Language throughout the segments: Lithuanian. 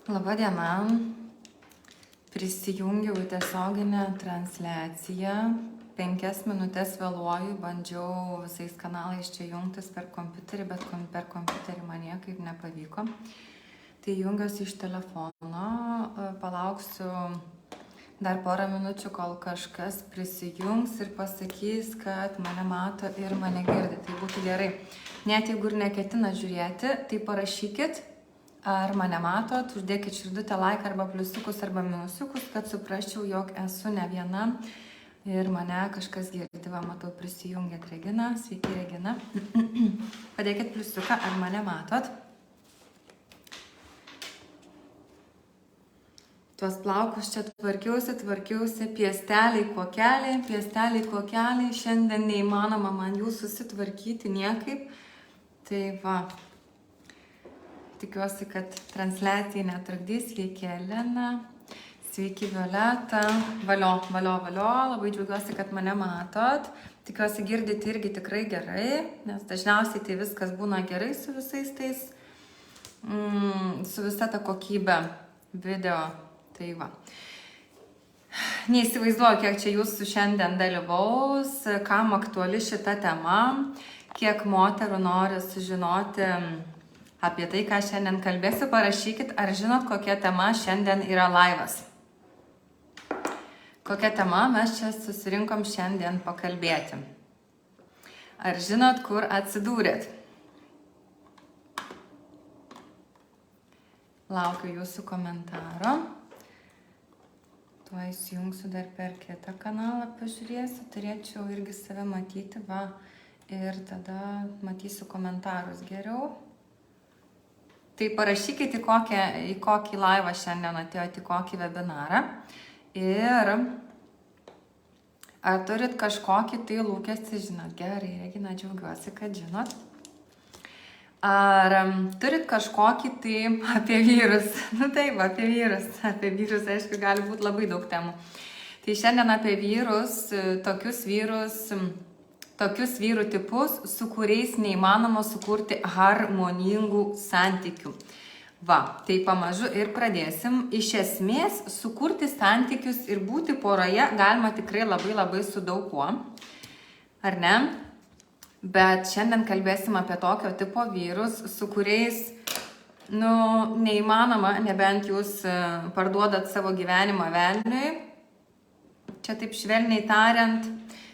Labą dieną. Prisijungiau į tiesioginę transliaciją. 5 minutės vėluoju, bandžiau visais kanalais čia jungtis per kompiuterį, bet per kompiuterį man niekaip nepavyko. Tai jungiuosi iš telefono, palauksiu dar porą minučių, kol kažkas prisijungs ir pasakys, kad mane mato ir mane girdi. Tai būtų gerai. Net jeigu ir neketina žiūrėti, tai parašykit, ar mane matot, uždėkit širdutę, like arba pliusiukus arba minusiukus, kad suprasčiau, jog esu ne viena ir mane kažkas girdi. Va, matau, prisijungėt Regina. Sveiki, Regina. Padėkit pliusiuką, ar mane matot. Tuos plaukus čia tvarkiausi, piesteliai, kuokeliai. Šiandien neįmanoma man jų susitvarkyti niekaip. Tai va. Tikiuosi, kad transliacijai netrukdys. Sveiki, Elena. Sveiki, Violeta. Valio. Labai džiaugiuosi, kad mane matot. Tikiuosi girdite irgi tikrai gerai, nes dažniausiai tai viskas būna gerai su visais tais, su visa ta kokybė video. Tai va. Neįsivaizduoju, kiek čia jūsų šiandien dalyvaus, kam aktuali šita tema, kiek moterų nori sužinoti apie tai, ką šiandien kalbėsiu. Parašykit, ar žinot, kokia tema šiandien yra laivas. Kokia tema mes čia susirinkom šiandien pakalbėti. Ar žinot, kur atsidūrėt? Laukiu jūsų komentaro. Tuo įsijungsiu dar per kitą kanalą, pažiūrėsiu. Turėčiau irgi save matyti, va, ir tada matysiu komentarus geriau. Tai parašykite, į kokį laivą šiandien atėjote, į kokį webinarą. Ir ar turit kažkokį tai lūkestį, žinot, gerai, Regina, džiaugiuosi, kad žinot. Ar turit kažkokį tai apie vyrus? Nu taip, apie vyrus. Apie vyrus, aišku, gali būti labai daug temų. Tai šiandien apie vyrus, tokius vyrų tipus, su kuriais neįmanoma sukurti harmoningų santykių. Va, tai pamažu ir pradėsim. Iš esmės, sukurti santykius ir būti poroje galima tikrai labai su daug kuo. Ar ne? Bet šiandien kalbėsim apie tokio tipo vyrus, su kuriais, neįmanoma, nebent jūs parduodat savo gyvenimą velniui. Čia taip švelniai tariant,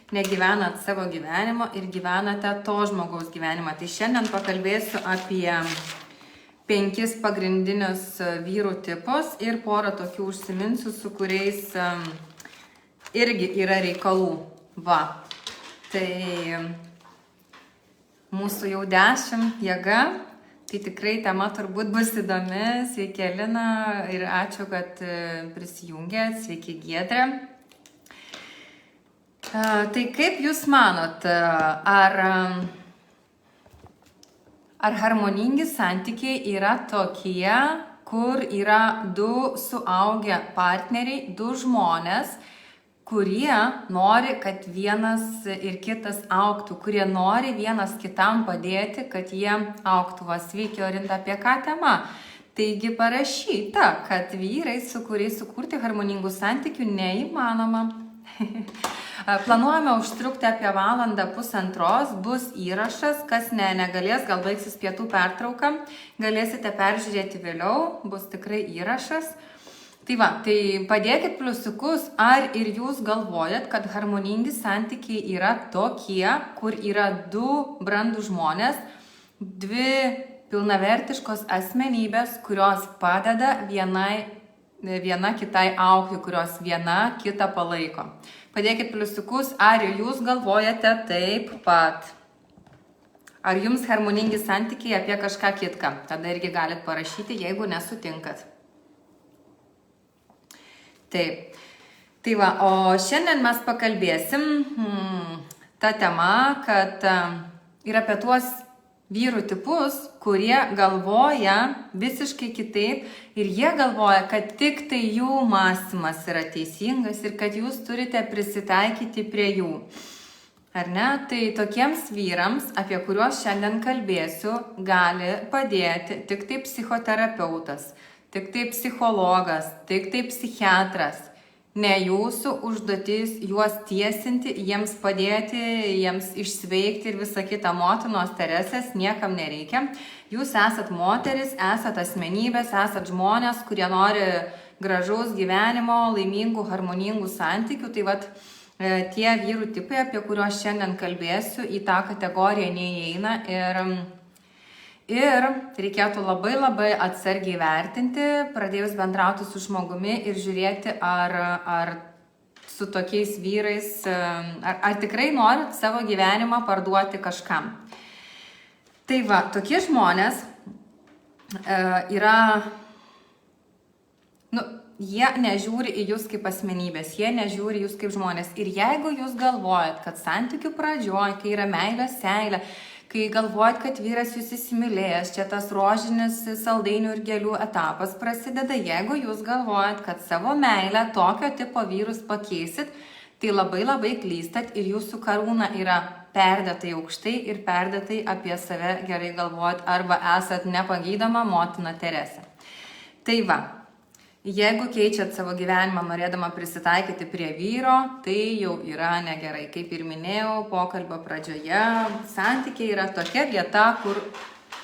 negyvenat savo gyvenimo ir gyvenate to žmogaus gyvenimą. Tai šiandien pakalbėsiu apie 5 pagrindinius vyrų tipus ir porą tokių užsiminsiu, su kuriais irgi yra reikalų. Va, tai mūsų jau 10 jėga, tai tikrai tema turbūt bus įdomi. Sveiki, Elina, ir ačiū, kad prisijungėt. Sveiki, Giedrė. Tai kaip jūs manot, ar harmoningi santykiai yra tokie, kur yra 2 suaugę partneriai, 2 žmonės, kurie nori, kad vienas ir kitas augtų, kurie nori vienas kitam padėti, kad jie augtų. Va, sveiki, Orinta, apie ką tema? Taigi parašyta, kad vyrai, su kuriais sukurti harmoningų santykių neįmanoma. Planuojame užtrukti apie 1–1,5 valandos, bus įrašas, kas negalės, gal baigsis pietų pertrauka, galėsite peržiūrėti vėliau, bus tikrai įrašas. Tai va, tai padėkit pliusiukus, ar ir jūs galvojat, kad harmoningi santykiai yra tokie, kur yra 2 brandūs žmonės, 2 pilnavertiškos asmenybės, kurios padeda viena kitai augti, kurios viena kitą palaiko. Padėkit pliusiukus, ar jūs galvojate taip pat. Ar jums harmoningi santykiai apie kažką kitką? Tada irgi galit parašyti, jeigu nesutinkat. Taip. Tai va, o šiandien mes pakalbėsim tą temą, kad ir apie tuos vyrų tipus, kurie galvoja visiškai kitaip ir jie galvoja, kad tik tai jų mąstymas yra teisingas ir kad jūs turite prisitaikyti prie jų. Ar ne? Tai tokiems vyrams, apie kuriuos šiandien kalbėsiu, gali padėti tik tai psichoterapeutas. tik tai psichologas, tik tai psichiatras. Ne jūsų užduotis juos tiesinti, jiems padėti, jiems išsveikti ir visą kitą. Motinos Teresės niekam nereikia. Jūs esat moteris, esat asmenybės, esat žmonės, kurie nori gražaus gyvenimo, laimingų, harmoningų santykių. Tai vat tie vyrų tipai, apie kuriuos šiandien kalbėsiu, į tą kategoriją neįeina ir reikėtų labai atsargiai vertinti, pradėjus bendrauti su žmogumi ir žiūrėti, ar su tokiais vyrais, ar tikrai norit savo gyvenimą parduoti kažkam. Tai va, tokie žmonės yra, jie nežiūri į jūs kaip asmenybės, jie nežiūri į jūs kaip žmonės. Ir jeigu jūs galvojat, kad santykių pradžioj, kai yra meilės seilė, kai galvojat, kad vyras jūs įsimylėjęs, čia tas rožinis saldainių ir gėlių etapas prasideda, jeigu jūs galvojat, kad savo meilę tokio tipo vyrus pakeisit, tai labai klystat ir jūsų karūna yra perdėtai aukštai ir perdėtai apie save gerai galvojat arba esat nepagydoma motina Teresė. Tai va, jeigu keičiat savo gyvenimą norėdama prisitaikyti prie vyro, tai jau yra negerai. Kaip ir minėjau pokalbio pradžioje, santykiai yra tokia vieta, kur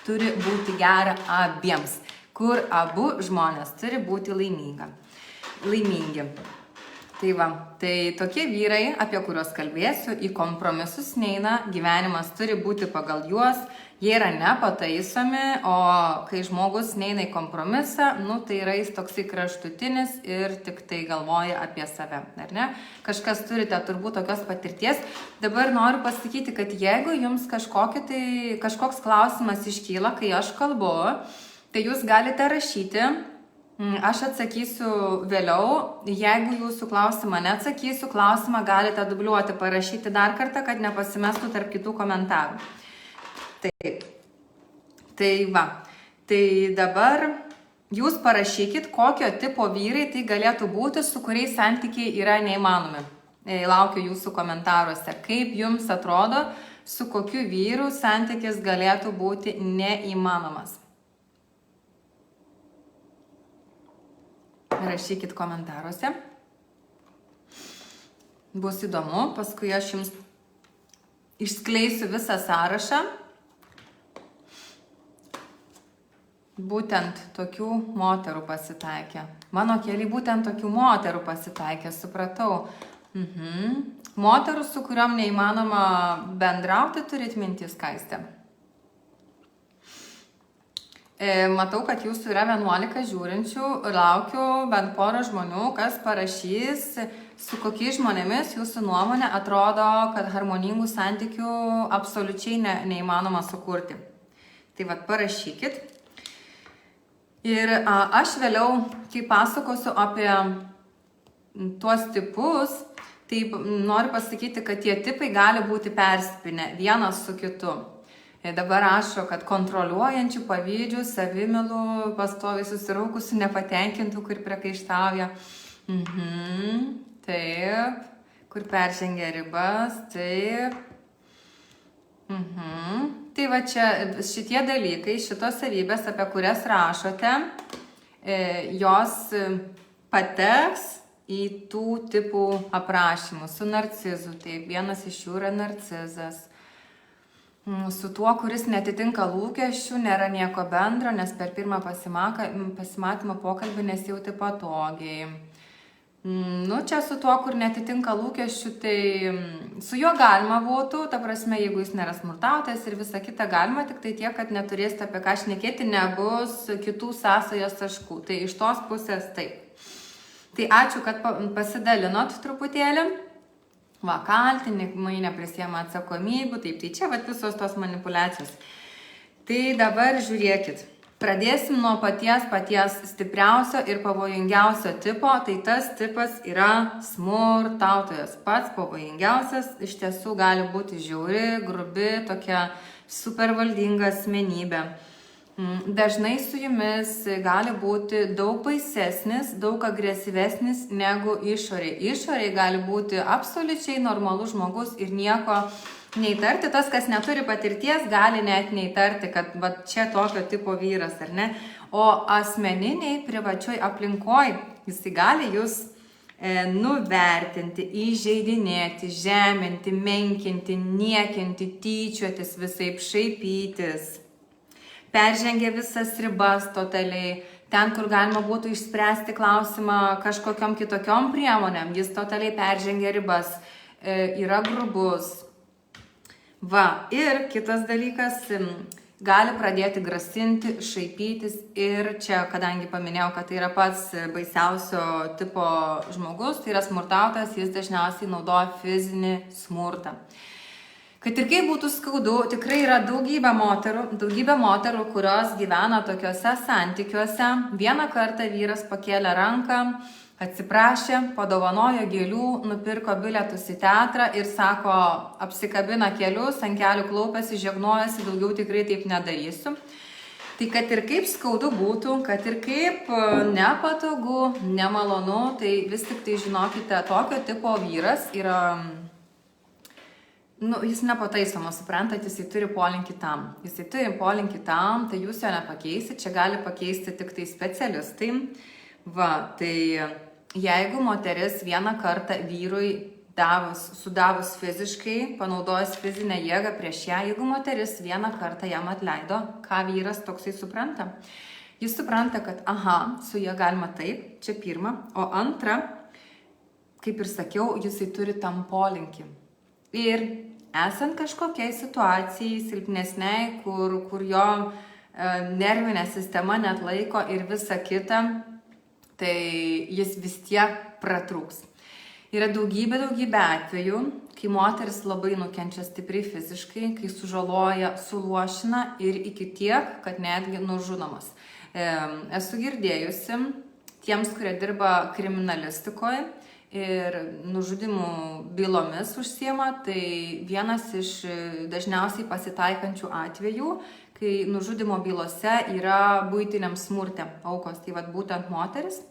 turi būti gera abiems, kur abu žmonės turi būti laimingi. Tai va, tai tokie vyrai, apie kuriuos kalbėsiu, į kompromisus neina, gyvenimas turi būti pagal juos, jie yra nepataisomi, o kai žmogus neina į kompromisą, tai yra jis toksai kraštutinis ir tik tai galvoja apie save, ar ne? Kažkas turite turbūt tokios patirties. Dabar noriu pasakyti, kad jeigu jums kažkoks klausimas iškyla, kai aš kalbu, tai jūs galite rašyti. Aš atsakysiu vėliau, jeigu jūsų klausimą neatsakysiu, klausimą galite dubliuoti, parašyti dar kartą, kad nepasimestų tarp kitų komentarų. Taip, tai va, tai dabar jūs parašykit, kokio tipo vyrai tai galėtų būti, su kuriais santykiai yra neįmanomi. Laukiu jūsų komentaruose, kaip jums atrodo, su kokiu vyru santykis galėtų būti neįmanomas. Rašykit komentaruose. Bus įdomu, paskui aš jums išskleisiu visą sąrašą. Būtent tokių moterų pasitaikė. Mano keli būtent tokių moterų pasitaikė, supratau. Moterų, su kuriuom neįmanoma bendrauti, turit minti, Skaistė. Matau, kad jūsų yra 11 žiūrinčių, laukiu bent porą žmonių, kas parašys, su kokiais žmonėmis jūsų nuomonė atrodo, kad harmoningų santykių absoliučiai neįmanoma sukurti. Tai vat parašykit. Ir aš vėliau, kai pasakosiu apie tuos tipus, tai noriu pasakyti, kad tie tipai gali būti persipinę vienas su kitu. Dabar rašo, kad kontroliuojančių, pavydžių, savimilų, pastoviai susiraukusių, nepatenkintų, kur priekaištauja. Taip, kur peržengia ribas, taip. Tai va čia šitie dalykai, šitos savybės, apie kurias rašote, jos pateks į tų tipų aprašymus su narcizu. Taip, vienas iš jų yra narcizas. Su tuo, kuris netitinka lūkesčių, nėra nieko bendro, nes per pirmą pasimatymą pokalbį nesijauti patogiai. Čia su tuo, kur netitinka lūkesčių, tai su juo galima būtų, ta prasme, jeigu jis nėra smurtautojas ir visa kita galima, tik tai tiek, kad neturėsite apie ką šnekėti, nebus kitų sąsajos taškų. Tai iš tos pusės taip. Tai ačiū, kad pasidalinot truputėlį. Va, kaltinimai neprisiema atsakomybių, taip, tai čia visos tos manipulacijos. Tai dabar žiūrėkit, pradėsim nuo paties stipriausio ir pavojingiausio tipo, tai tas tipas yra smurtautojas. Pats pavojingiausias iš tiesų gali būti žiauri, grubi, tokia supervaldinga asmenybė. Dažnai su jumis gali būti daug baisesnis, daug agresyvesnis negu išorėje. Išorėje gali būti absoliučiai normalus žmogus ir nieko neįtarti, tas, kas neturi patirties, gali net neįtarti, kad va, čia tokio tipo vyras, ar ne? O asmeniniai, privačioj aplinkoj, jisai gali jūs nuvertinti, įžeidinėti, žeminti, menkinti, niekinti, tyčiotis, visaip šaipytis. Peržengia visas ribas totaliai. Ten, kur galima būtų išspręsti klausimą kažkokiom kitokiom priemonėm, jis totaliai peržengia ribas, yra grubus. Va, ir kitas dalykas, gali pradėti grasinti, šaipytis ir čia, kadangi paminėjau, kad tai yra pats baisiausio tipo žmogus, tai yra smurtautojas, jis dažniausiai naudoja fizinį smurtą. Kad ir kaip būtų skaudu, tikrai yra daugybė moterų, kurios gyvena tokiuose santykiuose. Vieną kartą vyras pakėlė ranką, atsiprašė, padovanojo gėlių, nupirko bilietus į teatrą ir sako, apsikabina kelius, ant kelių klaupiasi, žegnojasi, daugiau tikrai taip nedarysiu. Tai kad ir kaip skaudu būtų, kad ir kaip nepatogu, nemalonu, tai vis tik tai žinokite, tokio tipo vyras yra, jis nepataisomas, suprantat, jisai turi polinkį tam. Jisai turi polinkį tam, tai jūs jo nepakeisit, čia gali pakeisti tik tai specialistai. Va, tai jeigu moteris vieną kartą vyrui sudavus fiziškai, panaudojus fizinę jėgą prieš ją, jeigu moteris vieną kartą jam atleido, ką vyras toksai supranta? Jis supranta, kad su ja galima taip, čia pirma, o antra, kaip ir sakiau, jisai turi tam polinkį. Ir esant kažkokiai situacijai silpnesniai, kur jo nervinė sistema net laiko ir visa kita, tai jis vis tiek pratrūks. Yra daugybė atvejų, kai moteris labai nukenčia stipriai fiziškai, kai sužaloja, suluošina ir iki tiek, kad netgi nužudomas. Esu girdėjusi tiems, kurie dirba kriminalistikoje ir nužudimų bylomis užsiema, tai vienas iš dažniausiai pasitaikančių atvejų, kai nužudimo bylose yra buitiniam smurte aukos, tai vat būtent moteris.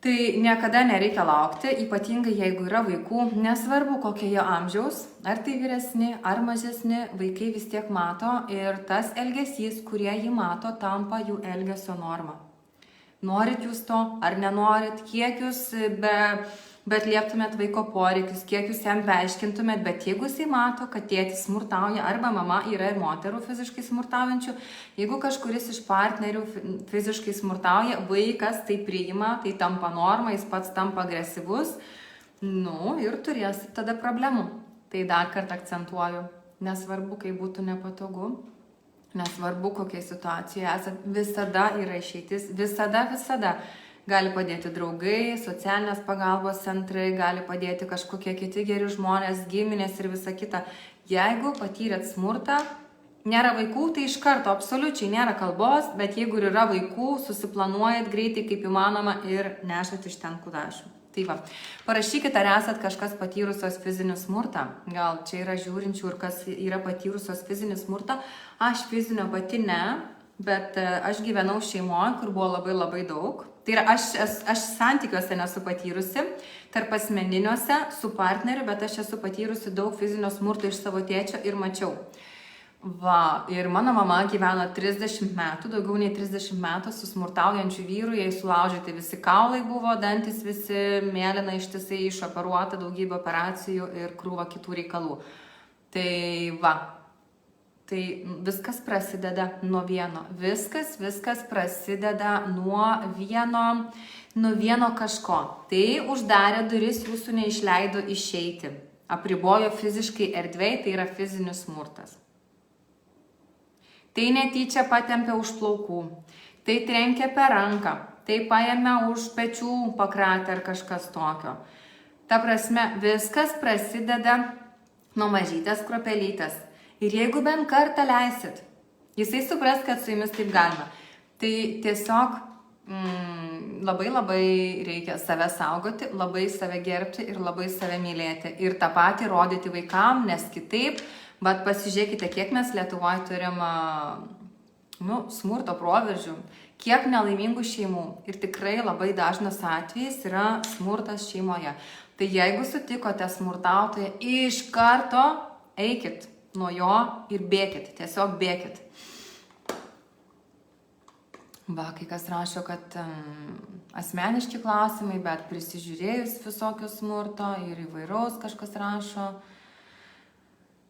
Tai niekada nereikia laukti, ypatingai jeigu yra vaikų, nesvarbu kokie jie amžiaus, ar tai vyresni, ar mažesni, vaikai vis tiek mato ir tas elgesys, kurie jį mato, tampa jų elgesio norma. Norit jūs to, ar nenorit, kiek jūs bet lieptumėt vaiko poreikius, kiek jūs jam paaiškintumėt, bet jeigu jisai mato, kad tėtis smurtauja, arba mama, yra ir moterų fiziškai smurtaujančių, jeigu kažkuris iš partnerių fiziškai smurtauja, vaikas tai priima, tai tampa norma, jis pats tampa agresyvus, ir turės tada problemų. Tai dar kartą akcentuoju, nesvarbu, kai būtų nepatogu, nesvarbu, kokiai situacijoje esat, visada yra išeitis, visada. Gali padėti draugai, socialinės pagalbos centrai, gali padėti kažkokie kiti geri žmonės, giminės ir visa kita. Jeigu patyrėt smurtą, nėra vaikų, tai iš karto absoliučiai nėra kalbos, bet jeigu ir yra vaikų, susiplanuojat greitai kaip įmanoma ir nešat iš ten kudašių. Tai va, parašykite, ar esat kažkas patyrusios fizinį smurtą. Gal čia yra žiūrinčių ir kas yra patyrusios fizinį smurtą. Aš fizinio pati ne, bet aš gyvenau šeimoje, kur buvo labai daug. Tai yra, aš santykiuose nesu patyrusi, tarp asmeniniuose su partneriu, bet aš esu patyrusi daug fizinio smurto iš savo tėčio ir mačiau. Va, ir mano mama gyveno 30 metų, daugiau nei 30 metų su smurtaujančiu vyru, jai sulaužyti visi kaulai buvo, dantis visi, mėlyna ištisai, išoperuota, daugybė operacijų ir krūva kitų reikalų. Tai va. Tai viskas prasideda nuo vieno. Viskas prasideda nuo vieno kažko. Tai uždarė duris, jūsų neišleido išeiti. Apribojo fiziškai erdvėj, tai yra fizinis smurtas. Tai netyčia patempė už plaukų. Tai trenkė per ranką. Tai paėmė už pečių pakratę ar kažkas tokio. Ta prasme, viskas prasideda nuo mažytės kruopelytės. Ir jeigu bent kartą leisit, jisai supras, kad su jumis taip galima. Tai tiesiog labai reikia save saugoti, labai save gerbti ir labai save mylėti. Ir tą patį rodyti vaikam, nes kitaip, bet pasižiūrėkite, kiek mes Lietuvoje turim smurto proveržių, kiek nelaimingų šeimų. Ir tikrai labai dažnas atvejis yra smurtas šeimoje. Tai jeigu sutikote smurtautoją, iš karto eikit nuo jo ir bėkit, tiesiog bėkit. Va, kai kas rašo, kad asmeniški klausimai, bet prisižiūrėjus visokio smurto ir įvairaus kažkas rašo.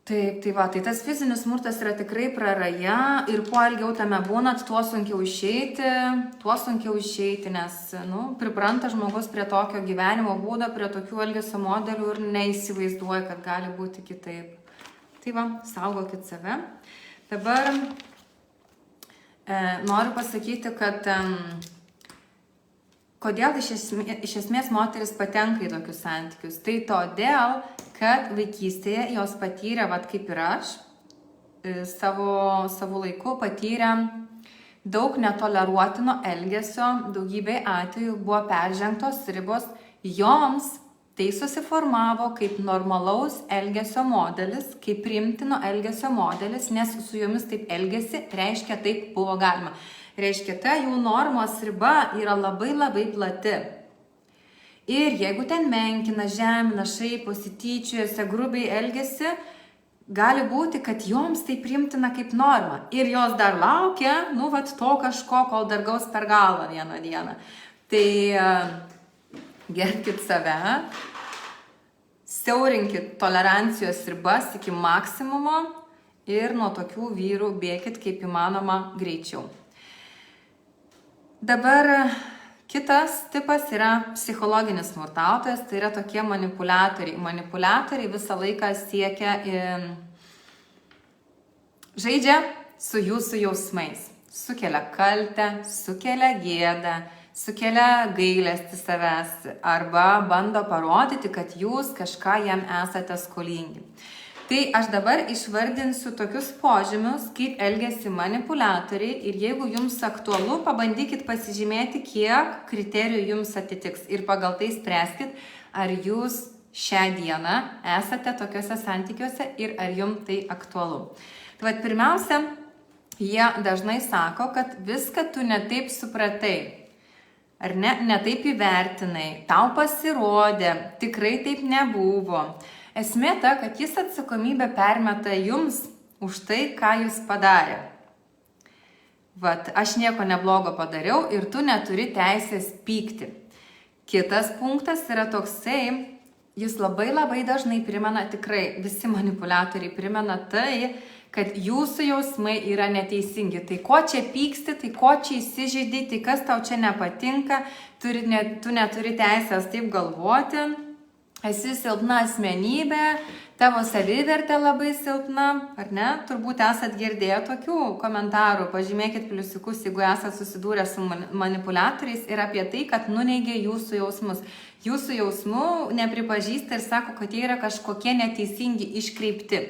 Taip, tai tas fizinis smurtas yra tikrai praraja ir kuo ilgiau tame būnat, tuo sunkiau išeiti, nes, pripranta žmogus prie tokio gyvenimo būdo, prie tokių elgesio modelių ir neįsivaizduoja, kad gali būti kitaip. Tai va, saugokit save. Dabar noriu pasakyti, kad kodėl iš esmės moteris patenka į tokius santykius. Tai todėl, kad vaikystėje jos patyrė, kaip ir aš, savo laiku patyrė daug netoleruotino elgesio, daugybė atvejų buvo peržengtos ribos, joms tai susiformavo kaip normalaus elgesio modelis, kaip priimtino elgesio modelis, nes su jomis taip elgesi, reiškia taip buvo galima. Reiškia, ta jų normos riba yra labai labai plati. Ir jeigu ten menkina, žemina, šaiposi, tyčiojasi, grubiai elgesi, gali būti, kad joms tai priimtina kaip norma. Ir jos dar laukia, to kažko, kol dar gaus per galvą vieną dieną. Tai gerbkit save, siaurinkit tolerancijos ribas iki maksimumo ir nuo tokių vyrų bėkit kaip įmanoma greičiau. Dabar kitas tipas yra psichologinis smurtautojas, tai yra tokie manipuliatoriai. Manipuliatoriai visą laiką siekia žaidžia su jūsų jausmais. Sukelia kaltę, sukelia gėdą, sukelia gailestį savęs arba bando parodyti, kad jūs kažką jam esate skolingi. Tai aš dabar išvardinsiu tokius požymius, kaip elgiasi manipuliatoriai ir jeigu jums aktualu, pabandykit pasižymėti, kiek kriterijų jums atitiks ir pagal tai spręskit, ar jūs šią dieną esate tokiuose santykiuose ir ar jums tai aktualu. Tai pirmiausia, jie dažnai sako, kad viską tu ne taip supratai, ar ne taip įvertinai, tau pasirodė, tikrai taip nebuvo. Esmė ta, kad jis atsakomybę permeta jums už tai, ką jūs padarė. Aš nieko neblogo padariau ir tu neturi teisės pykti. Kitas punktas yra toksai, jis labai labai dažnai primena, tikrai visi manipuliatoriai primena tai, kad jūsų jausmai yra neteisingi. Tai ko čia pyksti, tai ko čia įsižeidai, tai kas tau čia nepatinka, tu neturi teisės taip galvoti. Esi silpna asmenybė, tavo savivertė labai silpna, ar ne? Turbūt esat girdėję tokių komentarų, pažymėkit pliusiukus, jeigu esat susidūrę su manipuliatoriais ir apie tai, kad nuneigia jūsų jausmus. Jūsų jausmų nepripažįsta ir sako, kad jie yra kažkokie neteisingi, iškreipti.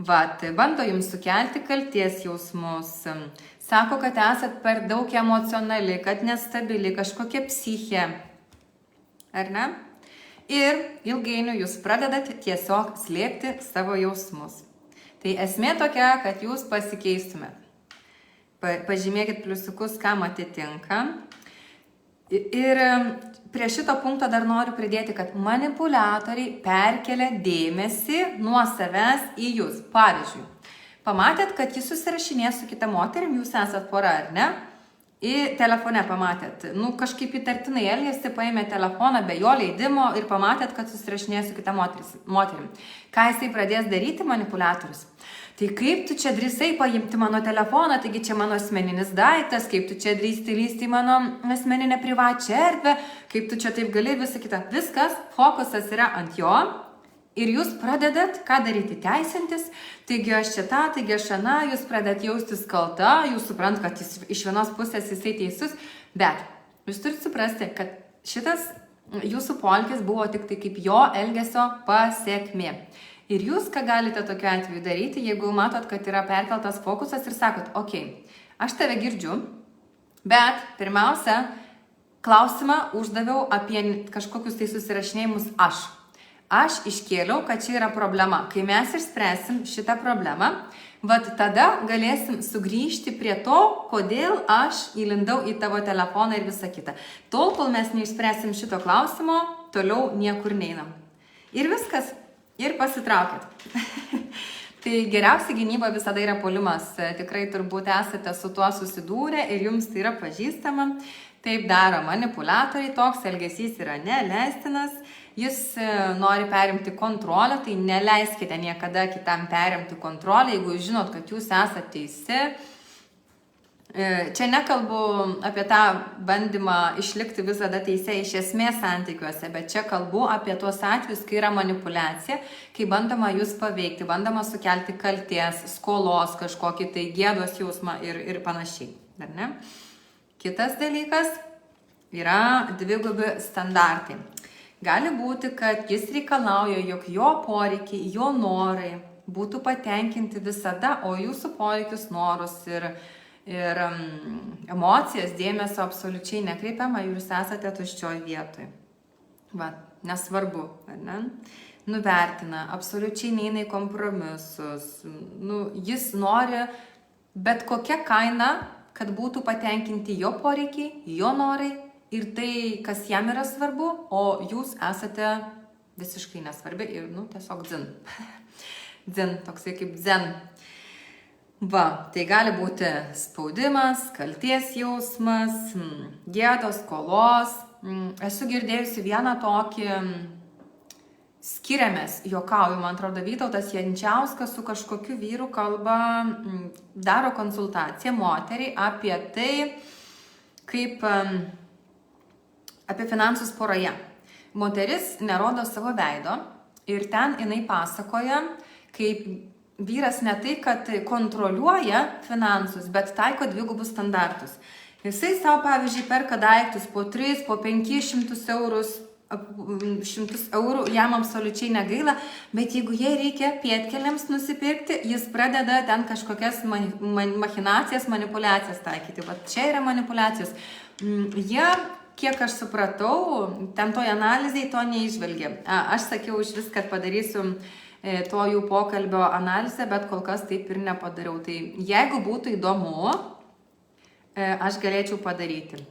Bando jums sukelti kalties jausmus, sako, kad esat per daug emocionali, kad nestabili, kažkokia psichė, ar ne? Ir ilgainiui jūs pradedat tiesiog slėpti savo jausmus. Tai esmė tokia, kad jūs pasikeistumėt. Pažymėkit pliusiukus, kam atitinka. Ir prie šito punkto dar noriu pridėti, kad manipuliatoriai perkelia dėmesį nuo savęs į jūs. Pavyzdžiui, pamatėt, kad jis susirašinės su kita moterim, jūs esat pora, ar ne? Į telefone pamatėt, kažkaip įtartinai elgėsi, paėmė telefoną be jo leidimo ir pamatėt, kad susirašinės su kita moterim. Ką jisai pradės daryti, manipuliatorius? Tai kaip tu čia drįsai paimti mano telefoną, taigi čia mano asmeninis daiktas, kaip tu čia drįsti lysti į mano asmeninę privačią erdvę, kaip tu čia taip gali, visą kitą. Viskas, fokusas yra ant jo. Ir jūs pradedat, ką daryti, teisintis, taigi aš čia tą, taigi aš aną, jūs pradedat jaustis kalta, jūs suprant, kad jis iš vienos pusės jisai teisus, bet jūs turite suprasti, kad šitas jūsų poelgis buvo tik tai kaip jo elgesio pasekmė. Ir jūs ką galite tokiu atveju daryti, jeigu matot, kad yra perkeltas fokusas ir sakot, aš tave girdžiu, bet pirmiausia, klausimą uždaviau apie kažkokius tai susirašinėjimus aš. Aš iškėliau, kad čia yra problema. Kai mes išspręsim šitą problemą, tada galėsim sugrįžti prie to, kodėl aš įlindau į tavo telefoną ir visą kitą. Tol, kol mes neišspręsim šito klausimo, toliau niekur neinam. Ir viskas. ir pasitraukit. Tai geriausia gynyba visada yra puolimas. Tikrai turbūt esate su tuo susidūrę ir jums tai yra pažįstama. Taip daro manipuliatoriai, toks elgesys yra neleistinas. Jis nori perimti kontrolę, tai neleiskite niekada kitam perimti kontrolę, jeigu žinot, kad jūs esate teisi. Čia nekalbu apie tą bandymą išlikti visada teisė iš esmės santykiuose, bet čia kalbu apie tuos atvejus, kai yra manipuliacija, kai bandoma jūs paveikti, bandoma sukelti kalties, skolos kažkokį tai gėdos jausmą ir panašiai. Ar ne? Kitas dalykas yra dvigubi standartai. Gali būti, kad jis reikalauja, jog jo poreikiai, jo norai būtų patenkinti visada, o jūsų poreikius, norus ir emocijas, dėmesio absoliučiai nekreipiama ir jūs esate tuščioj vietoj. Va, nesvarbu, ar ne? Nuvertina, absoliučiai neina į kompromisus. Jis nori bet kokią kainą, kad būtų patenkinti jo poreikiai, jo norai ir tai, kas jam yra svarbu, o jūs esate visiškai nesvarbi ir, tiesiog dzin. Dzin, toksai kaip dzen. Va, tai gali būti spaudimas, kalties jausmas, gėdos, skolos. Esu girdėjusi vieną tokį skiriamės, juokauju, man atrodo, Vytautas Jančiauskas su kažkokiu vyru kalba, daro konsultaciją moteriai apie tai, kaip apie finansus poroje. Moteris nerodo savo veido ir ten jinai pasakoja, kaip vyras ne tai, kad kontroliuoja finansus, bet taiko dvigubus standartus. Jisai savo, pavyzdžiui, perka daiktus po 3, po 500 eurus, 100 eurų, jam absoliučiai negaila, bet jeigu jie reikia pėdkeliams nusipirkti, jis pradeda ten kažkokias machinacijas, manipulacijas taikyti. Va čia yra manipulacijos. Jie, kiek aš supratau, ten toj analizėj to neižvelgė. Aš sakiau iš vis, kad padarysiu to jų pokalbio analizę, bet kol kas taip ir nepadariau. Tai jeigu būtų įdomu, aš galėčiau padaryti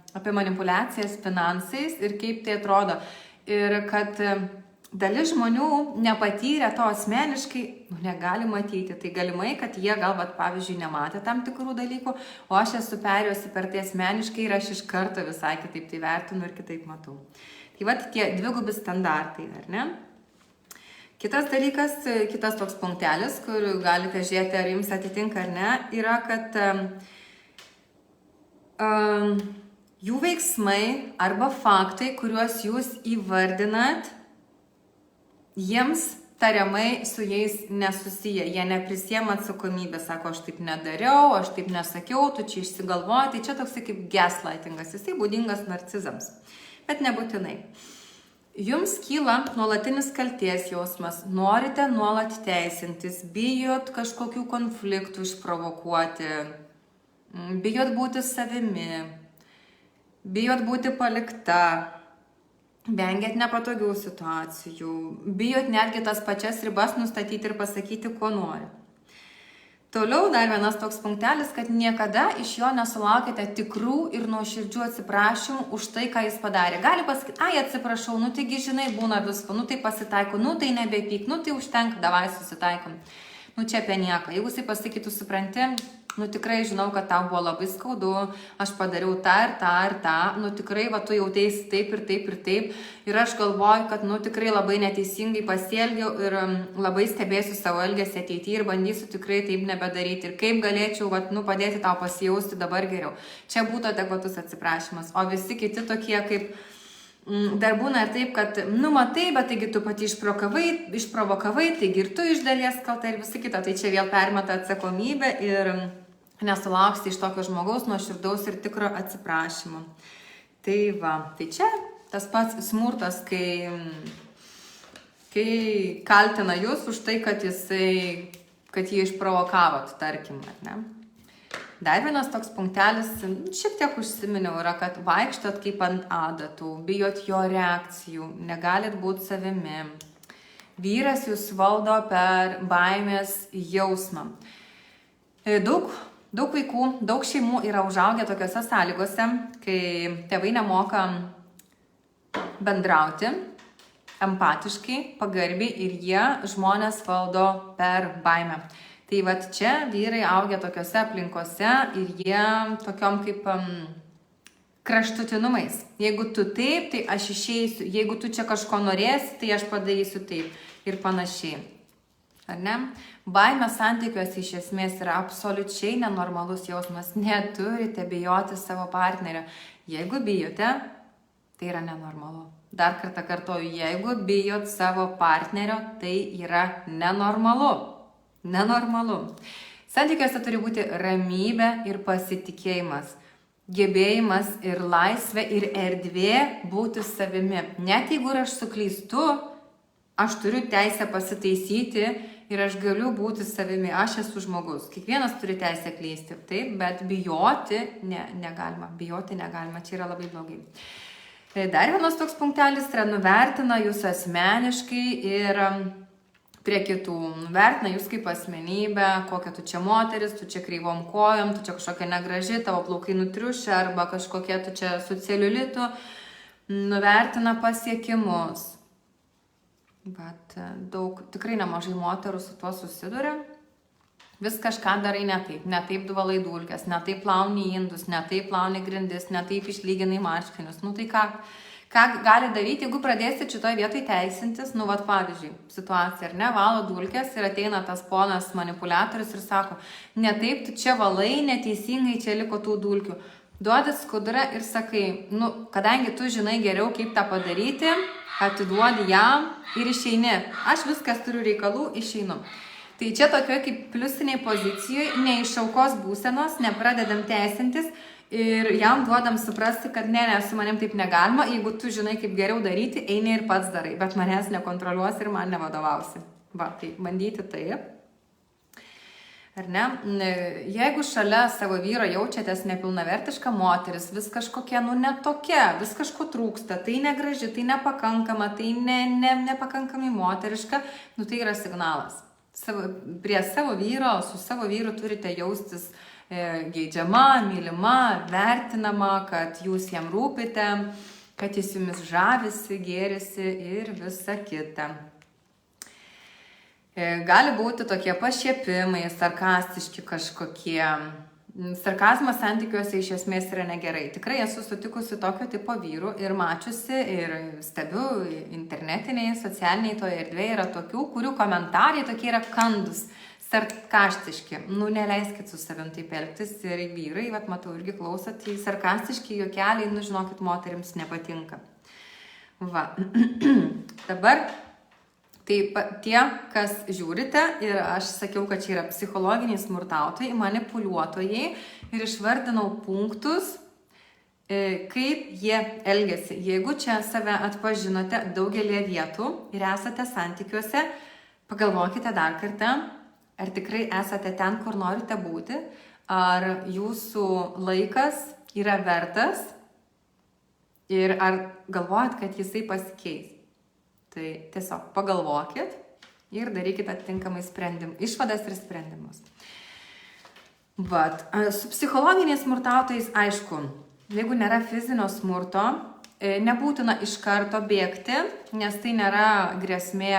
apie manipulacijas finansais ir kaip tai atrodo. Ir kad dalis žmonių nepatyrė to asmeniškai, negali matyti. Tai galimai, kad jie galbūt, pavyzdžiui, nematė tam tikrų dalykų, o aš esu perėjusi per tai asmeniškai ir aš iš karto visai kitaip tai vertinu ir kitaip matau. Tai va tie dvigubi standartai, ar ne? Kitas dalykas, kitas toks punktelis, kur galite žiūrėti, ar jums atitinka ar ne, yra, kad jų veiksmai arba faktai, kuriuos jūs įvardinat, jiems tariamai su jais nesusiję. Jie neprisiema atsakomybę, sako, aš taip nedariau, aš taip nesakiau, tu čia išsigalvoji. Tai čia toksai kaip gaslightingas, jisai būdingas narcizams, bet nebūtinai. Jums kyla nuolatinis kalties jausmas, norite nuolat teisintis, bijot kažkokių konfliktų išprovokuoti, bijot būti savimi, bijot būti palikta, vengiat nepatogių situacijų, bijot netgi tas pačias ribas nustatyti ir pasakyti, ko nori. Toliau dar vienas toks punktelis, kad niekada iš jo nesulaukite tikrų ir nuoširdžių atsiprašymų už tai, ką jis padarė. Gali pasakyti, atsiprašau, taigi žinai, būna visko, tai pasitaiko, tai nebepyk, tai užtenka, davai susitaikom. Čia apie nieką. Jeigu jisai pasakytų, supranti, tikrai žinau, kad tau buvo labai skaudu, aš padariau tą ir tą ir tą, tikrai, tu jauteisi taip ir taip ir taip, ir aš galvoju, kad, tikrai labai neteisingai pasielgiau ir labai stebėsiu savo elgesį ateityje ir bandysiu tikrai taip nebedaryti ir kaip galėčiau, padėti tau pasijausti dabar geriau. Čia būtų adekvatus atsiprašymas, o visi kiti tokie kaip dar būna ir taip, kad, matai, bet taigi tu pati išprovokavai, taigi ir tu iš dalies kalta ir visi kita. Tai čia vėl permeta atsakomybę ir nesulauksi iš tokio žmogaus nuoširdaus ir tikro atsiprašymo. Tai va, tai čia tas pats smurtas, kai kaltina jūs už tai, kad jį išprovokavot, tarkim, ar ne? Dar vienas toks punktelis, šiek tiek užsiminiau, yra, kad vaikštot kaip ant adatų, bijot jo reakcijų, negalit būti savimi. Vyras jūs valdo per baimės jausmą. Daug vaikų, daug šeimų yra užaugę tokiose sąlygose, kai tėvai nemoka bendrauti, empatiškai, pagarbiai ir jie žmonės valdo per baimę. Tai vat čia vyrai augia tokiose aplinkose ir jie tokiom kaip kraštutinumais. Jeigu tu taip, tai aš išeisiu. Jeigu tu čia kažko norėsi, tai aš padarysiu taip ir panašiai. Ar ne? Baimė santykiuose iš esmės yra absoliučiai nenormalus jausmas. Neturite bijoti savo partnerio. Jeigu bijote, tai yra nenormalu. Dar kartą kartoju, jeigu bijot savo partnerio, tai yra nenormalu. Nenormalu. Santykiuose turi būti ramybė ir pasitikėjimas. Gebėjimas ir laisvė ir erdvė būti savimi. Net jeigu aš suklystu, aš turiu teisę pasitaisyti ir aš galiu būti savimi. Aš esu žmogus. Kiekvienas turi teisę klysti, taip, bet bijoti negalima. Bijoti negalima. Čia yra labai blogai. Dar vienas toks punktelis yra nuvertina jūs asmeniškai ir prie kitų. Vertina jūs kaip asmenybę, kokia tu čia moteris, tu čia kreivom kojom, tu čia kažkokia negraži, tavo plaukai nutriušia arba kažkokia tu čia su celiulitu. Nuvertina pasiekimus. Bet daug, tikrai nemažai moterų su tuo susiduria. Vis kažką darai ne taip duvalai dulkes, ne taip plauni indus, ne taip plauni grindis, ne taip išlyginai marškinius. Nu tai ką gali daryti, jeigu pradėsit šitoje vietoje teisintis, nu vat pavyzdžiui, situacija, ar ne, valo dulkes ir ateina tas ponas manipuliatorius ir sako, ne taip, tu čia valai, neteisingai čia liko tų dulkių. Duodi skudurą ir sakai, nu, kadangi tu žinai geriau, kaip tą padaryti, atiduodi jam ir išeini. Aš viskas turiu reikalų, išeinu. Tai čia tokioje kaip pliusiniai pozicijoje, ne iš aukos būsenos, nepradedam teisintis ir jam duodam suprasti, kad ne, su manim taip negalima, jeigu tu žinai, kaip geriau daryti, eini ir pats darai, bet manęs nekontroliuosi ir man nevadovausi. Va, tai bandyti taip. Ar ne? Jeigu šalia savo vyro jaučiatės nepilnavertiška moteris, vis kažkokia, nu netokia, vis kažko trūksta, tai negraži, tai nepakankama, tai nepakankamai moteriška, nu tai yra signalas. Prie savo vyro, su savo vyru turite jaustis geidžiama, mylima, vertinama, kad jūs jam rūpite, kad jis jumis žavisi, gėrisi ir visa kita. Gali būti tokie pašiepimai, sarkastiški kažkokie. Sarkazmas santykiuose iš esmės yra negerai. Tikrai esu sutikusi tokio tipo vyrų ir mačiusi ir stebiu internetiniai, socialiniai toje erdvėje yra tokių, kurių komentarai tokie yra kandus, sarkastiški. Nu, neleiskit su savim taip elgtis ir vyrai, vat matau, irgi klausot, tai sarkastiški juokeliai, nu, žinokit, moterims nepatinka. Va. Dabar tai tie, kas žiūrite, ir aš sakiau, kad čia yra psichologiniai smurtautojai, manipuliuotojai ir išvardinau punktus, kaip jie elgiasi. Jeigu čia save atpažinote daugelį vietų ir esate santykiuose, pagalvokite dar kartą, ar tikrai esate ten, kur norite būti, ar jūsų laikas yra vertas ir ar galvojat, kad jisai pasikeis. Tai tiesiog pagalvokit ir darykit atitinkamai išvadas ir sprendimus. Bet su psichologiniais smurtautojais, aišku, jeigu nėra fizinio smurto, nebūtina iš karto bėgti, nes tai nėra grėsmė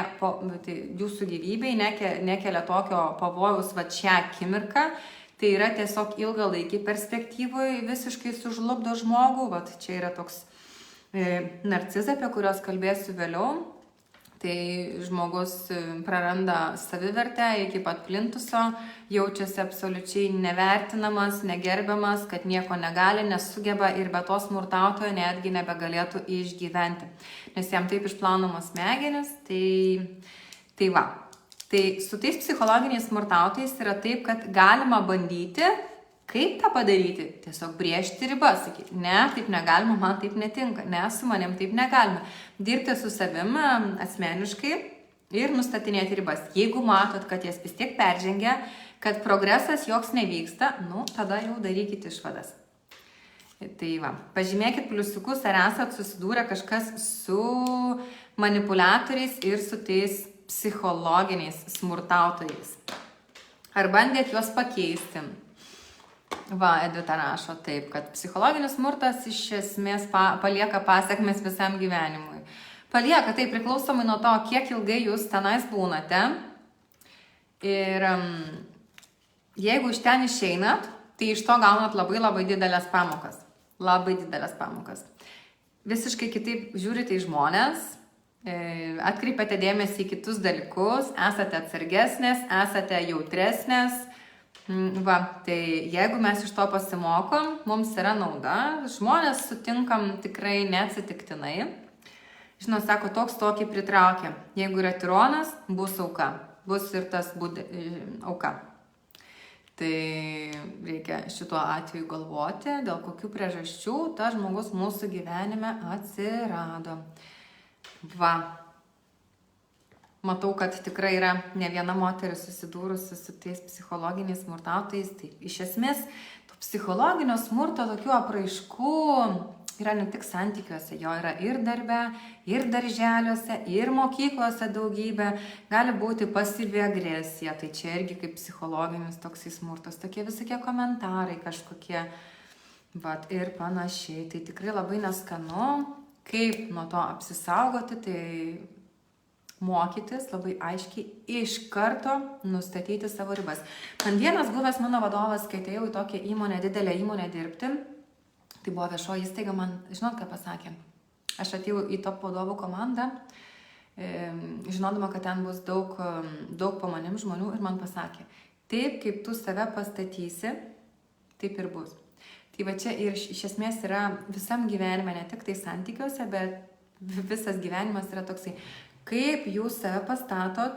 tai jūsų gyvybei, nekelia tokio pavojaus va šią akimirką. Tai yra tiesiog ilgalaikiai perspektyvoje visiškai sužlugdo žmogų. Va čia yra toks narcizai, apie kuriuos kalbėsiu vėliau. Tai žmogus praranda savivertę iki pat plintuso, jaučiasi absoliučiai nevertinamas, negerbiamas, kad nieko negali, nesugeba ir be to smurtautojo netgi nebegalėtų išgyventi. Nes jam taip išplaunamos smegenys, tai va. Tai su tais psichologiniais smurtautojais yra taip, kad galima bandyti, kaip tą padaryti? Tiesiog brėžti ribas, sakyti, ne, taip negalima, man taip netinka, ne, su manim taip negalima. Dirbti su savim asmeniškai ir nustatinėti ribas. Jeigu matot, kad jas vis tiek peržengia, kad progresas joks nevyksta, nu, tada jau darykit išvadas. Tai va, pažymėkit pliusiukus, ar esat susidūrę kažkas su manipuliatoriais ir su tais psichologiniais smurtautojais. Ar bandėt juos pakeisti? Va, Edita rašo taip, kad psichologinis smurtas iš esmės palieka pasekmes visam gyvenimui. Palieka tai priklausomai nuo to, kiek ilgai jūs tenais būnate. Ir jeigu iš ten išeinat, tai iš to gaunat labai didelės pamokas. Labai didelės pamokas. Visiškai kitaip žiūrite į žmonės, atkreipiate dėmesį į kitus dalykus, esate atsargesnės, esate jautresnės. Va, tai jeigu mes iš to pasimokom, mums yra nauda, žmonės sutinkam tikrai neatsitiktinai. Žinot, sako, toks tokį pritraukia. Jeigu yra tironas, bus auka, bus ir tas auka. Tai reikia šituo atveju galvoti, dėl kokių priežasčių tas žmogus mūsų gyvenime atsirado. Va. Matau, kad tikrai yra ne viena moteris susidūrusi su tais psichologiniais smurtautojais. Tai iš esmės, to psichologinio smurto tokių apraiškų yra ne tik santykiuose, jo yra ir darbe, ir darželiuose, ir mokyklose daugybė. Gali būti pasyvi agresija, tai čia irgi kaip psichologinis toksai smurtas, tokie visokie komentarai kažkokie, vat, ir panašiai. Tai tikrai labai neskanu, kaip nuo to apsisaugoti, tai mokytis labai aiškiai iš karto nustatyti savo ribas. Man vienas buvęs mano vadovas, kai atėjau į tokią įmonę, didelę įmonę dirbti, tai buvo viešoji įstaiga, man, žinot, ką pasakė? Aš atėjau į top vadovų komandą, žinodama, kad ten bus daug po manim žmonių ir man pasakė, taip kaip tu save pastatysi, taip ir bus. Tai va čia ir iš esmės yra visam gyvenime, ne tik tai santykiuose, bet visas gyvenimas yra toksai, kaip jūs save pastatot,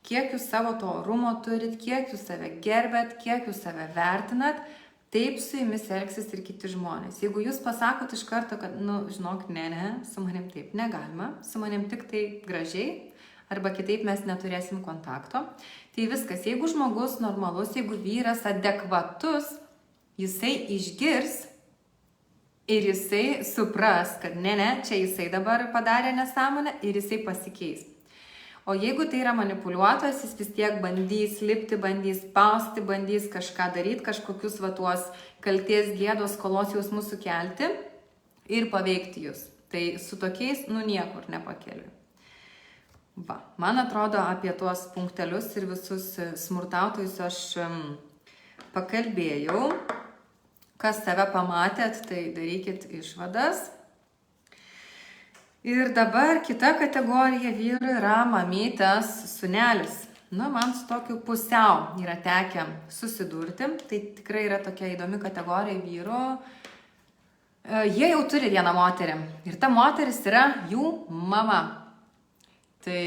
kiek jūs savo to orumo turit, kiek jūs save gerbėt, kiek jūs save vertinat, taip su jumis elgsis ir kiti žmonės. Jeigu jūs pasakot iš karto, kad, žinok, ne, su manim taip negalima, su manim tik tai gražiai, arba kitaip mes neturėsim kontakto, tai viskas. Jeigu žmogus normalus, jeigu vyras adekvatus, jisai išgirs ir jisai supras, kad ne, čia jisai dabar padarė nesąmonę ir jisai pasikeis. O jeigu tai yra manipuliuotojas, jis vis tiek bandys lipti, bandys spausti, bandys kažką daryti, kažkokius tuos kalties, gėdos, skolos jausmus sukelti ir paveikti jūs. Tai su tokiais, niekur nepakeliu. Va, man atrodo, apie tuos punktelius ir visus smurtautojus aš pakalbėjau. Kas save pamatėt, tai darykit išvadas. Ir dabar kita kategorija vyrų yra mamytės sūnelis. Man su tokiu pusiau yra tekę susidurti. Tai tikrai yra tokia įdomi kategorija vyrų. Jie jau turi vieną moterį. Ir ta moteris yra jų mama. Tai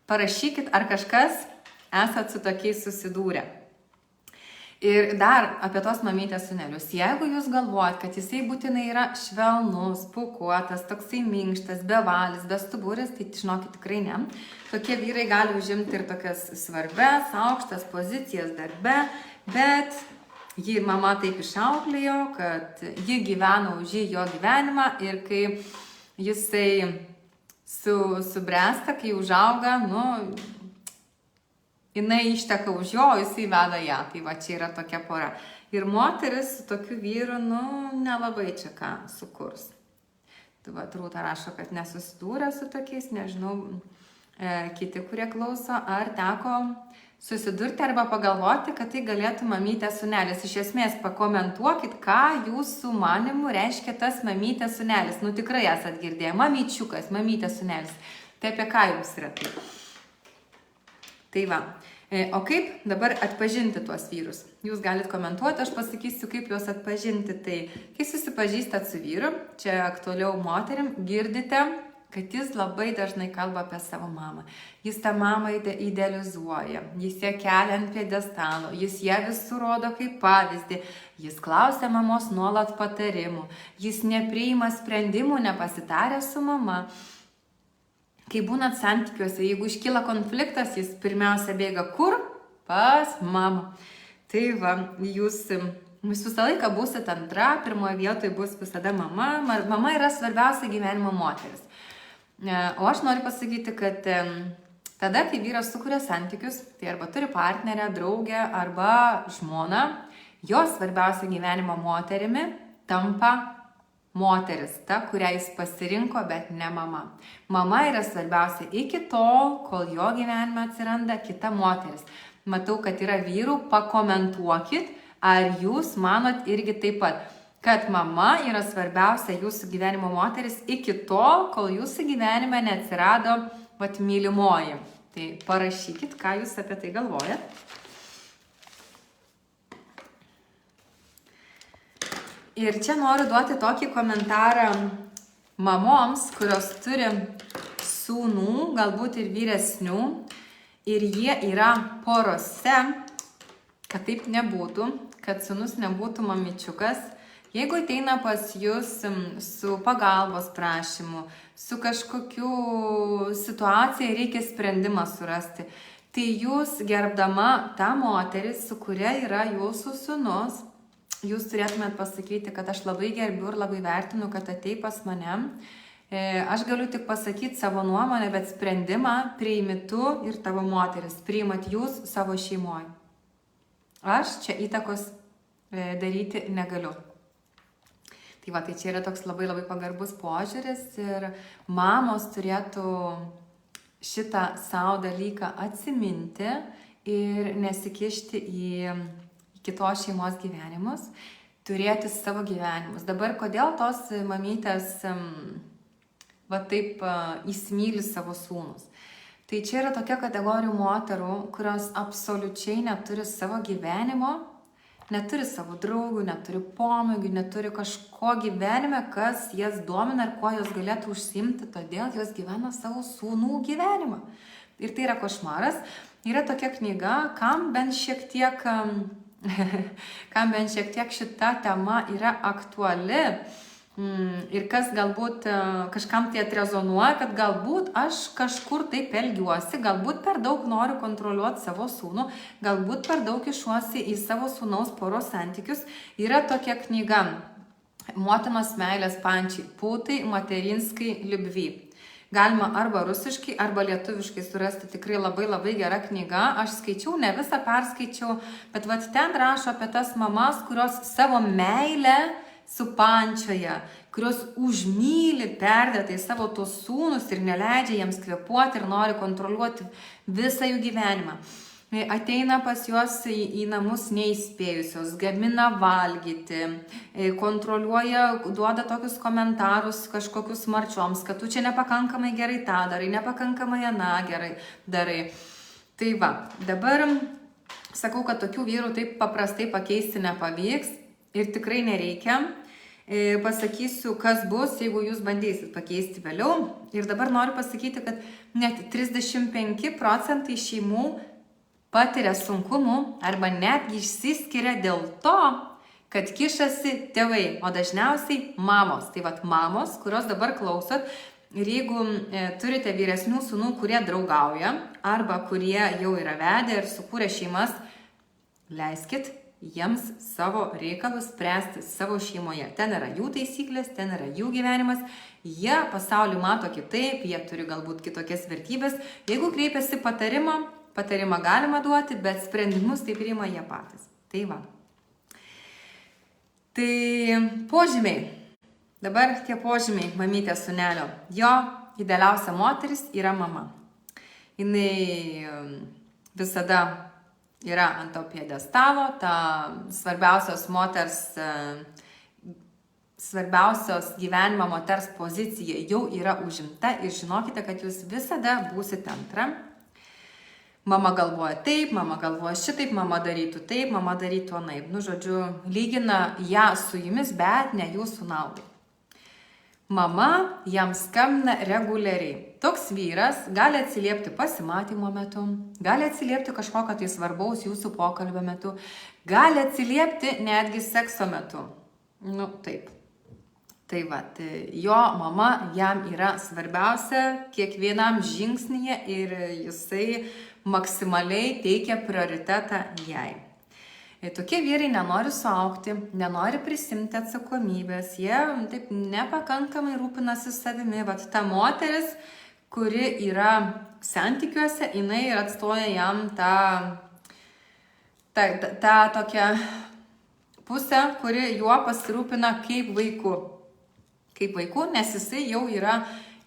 parašykit, ar kažkas esat su tokiais susidūrę. Ir dar apie tos mamytės sūnelius. Jeigu jūs galvojat, kad jisai būtinai yra švelnus, pūkuotas, toksai minkštas, bevalis, bestuburis, tai žinokit, tikrai ne. Tokie vyrai gali užimti ir tokias svarbes, aukštas pozicijas darbe, bet jį mama taip išauklėjo, kad ji gyveno už jį jo gyvenimą ir kai jisai subręsta, kai užauga, jinai išteka už jo, jisai veda ją. Tai va, čia yra tokia pora. Ir moteris su tokiu vyru, nelabai čia ką sukurs. Tai va, Rūta rašo, kad nesusidūrė su tokiais, nežinau, kiti, kurie klauso, ar teko susidurti arba pagalvoti, kad tai galėtų mamytės sūnelis. Iš esmės, pakomentuokit, ką jūsų manimu reiškia tas mamytės sūnelis. Tikrai esat girdėję. Mamyčiukas, mamytės sūnelis. Tai apie ką jums yra tai? Tai va, o kaip dabar atpažinti tuos vyrus? Jūs galit komentuoti, aš pasakysiu, kaip juos atpažinti. Tai, kai susipažįstat su vyru, čia aktualiau moterim, girdite, kad jis labai dažnai kalba apie savo mamą. Jis tą mamą idealizuoja, jis ją kelia ant pjedestalo, jis ją vis surodo kaip pavyzdį, jis klausia mamos nuolat patarimų, jis nepriima sprendimų nepasitarę su mama. Kai būnat santykiuose, jeigu iškyla konfliktas, jis pirmiausia bėga kur? Pas mamą. Tai va, jūs visą laiką būsit antra, pirmoje vietoje bus visada mama. Mama yra svarbiausia gyvenimo moteris. O aš noriu pasakyti, kad tada, kai vyras sukuria santykius, tai arba turi partnerę, draugę arba žmoną, jo svarbiausia gyvenimo moterimi tampa moteris, ta, kurią jis pasirinko, bet ne mama. Mama yra svarbiausia iki tol, kol jo gyvenime atsiranda kita moteris. Matau, kad yra vyrų, pakomentuokit, ar jūs manot irgi taip pat, kad mama yra svarbiausia jūsų gyvenimo moteris iki tol, kol jūsų gyvenime neatsirado mylimoji. Tai parašykit, ką jūs apie tai galvojat. Ir čia noriu duoti tokį komentarą mamoms, kurios turi sūnų, galbūt ir vyresnių, ir jie yra porose, kad taip nebūtų, kad sūnus nebūtų mamyčiukas. Jeigu ateina pas jūs su pagalbos prašymu, su kažkokiu situacija reikia sprendimą surasti, tai jūs gerbdama tą moterį, su kuria yra jūsų sūnus, jūs turėtumėt pasakyti, kad aš labai gerbiu ir labai vertinu, kad atei pas mane. Aš galiu tik pasakyti savo nuomonę, bet sprendimą priimi tu ir tavo moteris. Priimat jūs savo šeimoje. Aš čia įtakos daryti negaliu. Tai čia yra toks labai labai pagarbus požiūris ir mamos turėtų šitą savo dalyką atsiminti ir nesikišti į kitos šeimos gyvenimus, turėti savo gyvenimus. Dabar kodėl tos mamytės taip įsimyli savo sūnus? Tai čia yra tokia kategorija moterų, kurios absoliučiai neturi savo gyvenimo, neturi savo draugų, neturi pomėgių, neturi kažko gyvenime, kas jas domina ir kuo jos galėtų užsiimti, todėl jos gyvena savo sūnų gyvenimą. Ir tai yra košmaras. Yra tokia knyga, kam bent šiek tiek šita tema yra aktuali ir kas galbūt kažkam tai atrezonuoja, kad galbūt aš kažkur taip elgiuosi, galbūt per daug noriu kontroliuoti savo sūnų, galbūt per daug išuosi į savo sūnaus poros santykius. Yra tokia knyga Motinos meilės pančiai, Pūtai Materinskai Liubvi. Galima arba rusiškai, arba lietuviškai surasti, tikrai labai labai gera knyga. Aš skaičiau, ne visą perskaičiau, bet ten rašo apie tas mamas, kurios savo meilę supančioje, kurios užmyli perdėtai savo tos sūnus ir neleidžia jiems kvėpuoti ir nori kontroliuoti visą jų gyvenimą. Ateina pas juos į namus neįspėjusios, gamina valgyti, kontroliuoja, duoda tokius komentarus kažkokius marčioms, kad tu čia nepakankamai gerai tą darai, nepakankamai aną gerai darai. Tai dabar sakau, kad tokių vyrų taip paprastai pakeisti nepavyks ir tikrai nereikia. Pasakysiu, kas bus, jeigu jūs bandysit pakeisti vėliau. Ir dabar noriu pasakyti, kad net 35% šeimų patiria sunkumų arba netgi išsiskiria dėl to, kad kišasi tėvai, o dažniausiai mamos. Tai mamos, kurios dabar klausot, ir jeigu turite vyresnių sūnų, kurie draugauja arba kurie jau yra vedę ir sukūrė šeimas, leiskit jiems savo reikalus spręsti savo šeimoje. Ten yra jų taisyklės, ten yra jų gyvenimas, jie pasaulį mato kitaip, jie turi galbūt kitokias vertybės. Jeigu kreipiasi patarimą galima duoti, bet sprendimus tai priima jie patys. Tai požymiai. Dabar tie požymiai mamytės sūnelio. Jo idealiausia moteris yra mama. Jinai visada yra ant to pjedestalo, ta svarbiausios gyvenimo moters pozicija jau yra užimta ir žinokite, kad jūs visada būsite antra. Mama galvoja taip, mama galvoja šitaip, mama darytų taip, mama darytų anaip. Žodžiu, lygina ją su jumis, bet ne jūsų naudai. Mama jam skambina reguliariai. Toks vyras gali atsiliepti pasimatymo metu, gali atsiliepti kažkokio tai svarbaus jūsų pokalbio metu, gali atsiliepti netgi sekso metu. Taip. Tai jo mama jam yra svarbiausia kiekvienam žingsnyje ir jisai maksimaliai teikia prioritetą jai. Tokie vyrai nenori suaugti, nenori prisimti atsakomybės, jie taip nepakankamai rūpinasi savimi. Ta moteris, kuri yra santykiuose, jinai ir atstoja jam tą tokią pusę, kuri juo pasirūpina kaip vaiku. kaip vaikų, nes jisai jau yra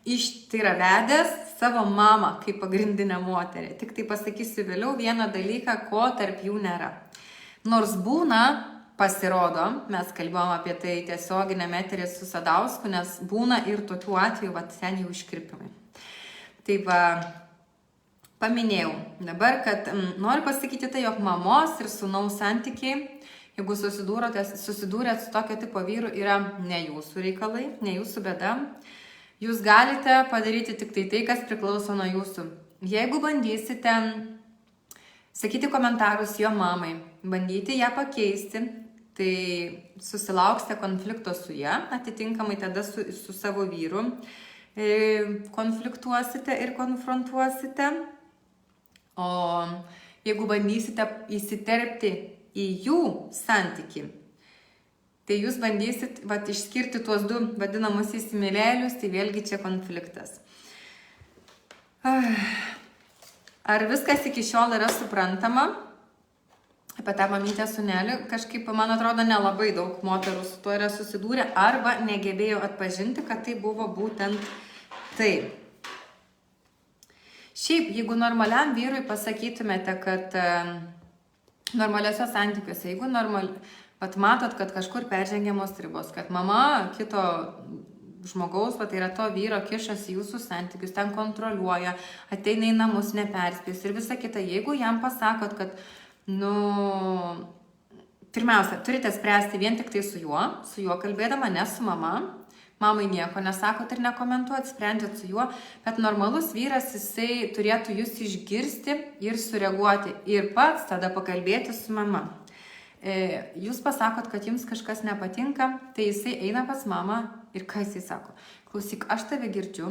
tai yra vedęs savo mamą kaip pagrindinę moterį. Tik tai pasakysiu vėliau vieną dalyką, ko tarp jų nėra. Nors būna, pasirodo, mes kalbėjom apie tai tiesioginėme eteryje su Sadausku, nes būna ir tokių atvejų, ten jau iškirpimai. Tai va, paminėjau dabar, kad noriu pasakyti tai, jog mamos ir sūnaus santykiai, jeigu susidūrėt su tokio tipo vyru, yra ne jūsų reikalai, ne jūsų bėda. Jūs galite padaryti tik tai, kas priklauso nuo jūsų. Jeigu bandysite sakyti komentarus jo mamai, bandyti ją pakeisti, tai susilauksite konflikto su ją, atitinkamai tada su savo vyru konfliktuosite ir konfrontuosite. O jeigu bandysite įsiterpti į jų santykį, tai jūs bandysit išskirti tuos du vadinamus įsimylėlius, tai vėlgi čia konfliktas. Ar viskas iki šiol yra suprantama? Apie tą mamytę sūnelį kažkaip, man atrodo, nelabai daug moterų su tuo yra susidūrę arba negebėjo atpažinti, kad tai buvo būtent tai. Šiaip, jeigu normaliam vyrui pasakytumėte, kad normaliuose santykiuose, jeigu matot, kad kažkur peržengiamos ribos, kad mama kito žmogaus, tai yra to vyro, kišasi jūsų santykius, ten kontroliuoja, ateina į namus, neperspės ir visa kita. Jeigu jam pasakot, kad, pirmiausia, turite spręsti vien tik tai su juo kalbėdama, ne su mama. Mamai nieko nesakot ir nekomentuot, sprendžiat su juo, bet normalus vyras, jisai turėtų jūs išgirsti ir sureaguoti ir pats tada pakalbėti su mama. Jūs pasakot, kad jums kažkas nepatinka, tai jisai eina pas mamą ir ką jisai sako? Klausyk, aš tave girdžiu,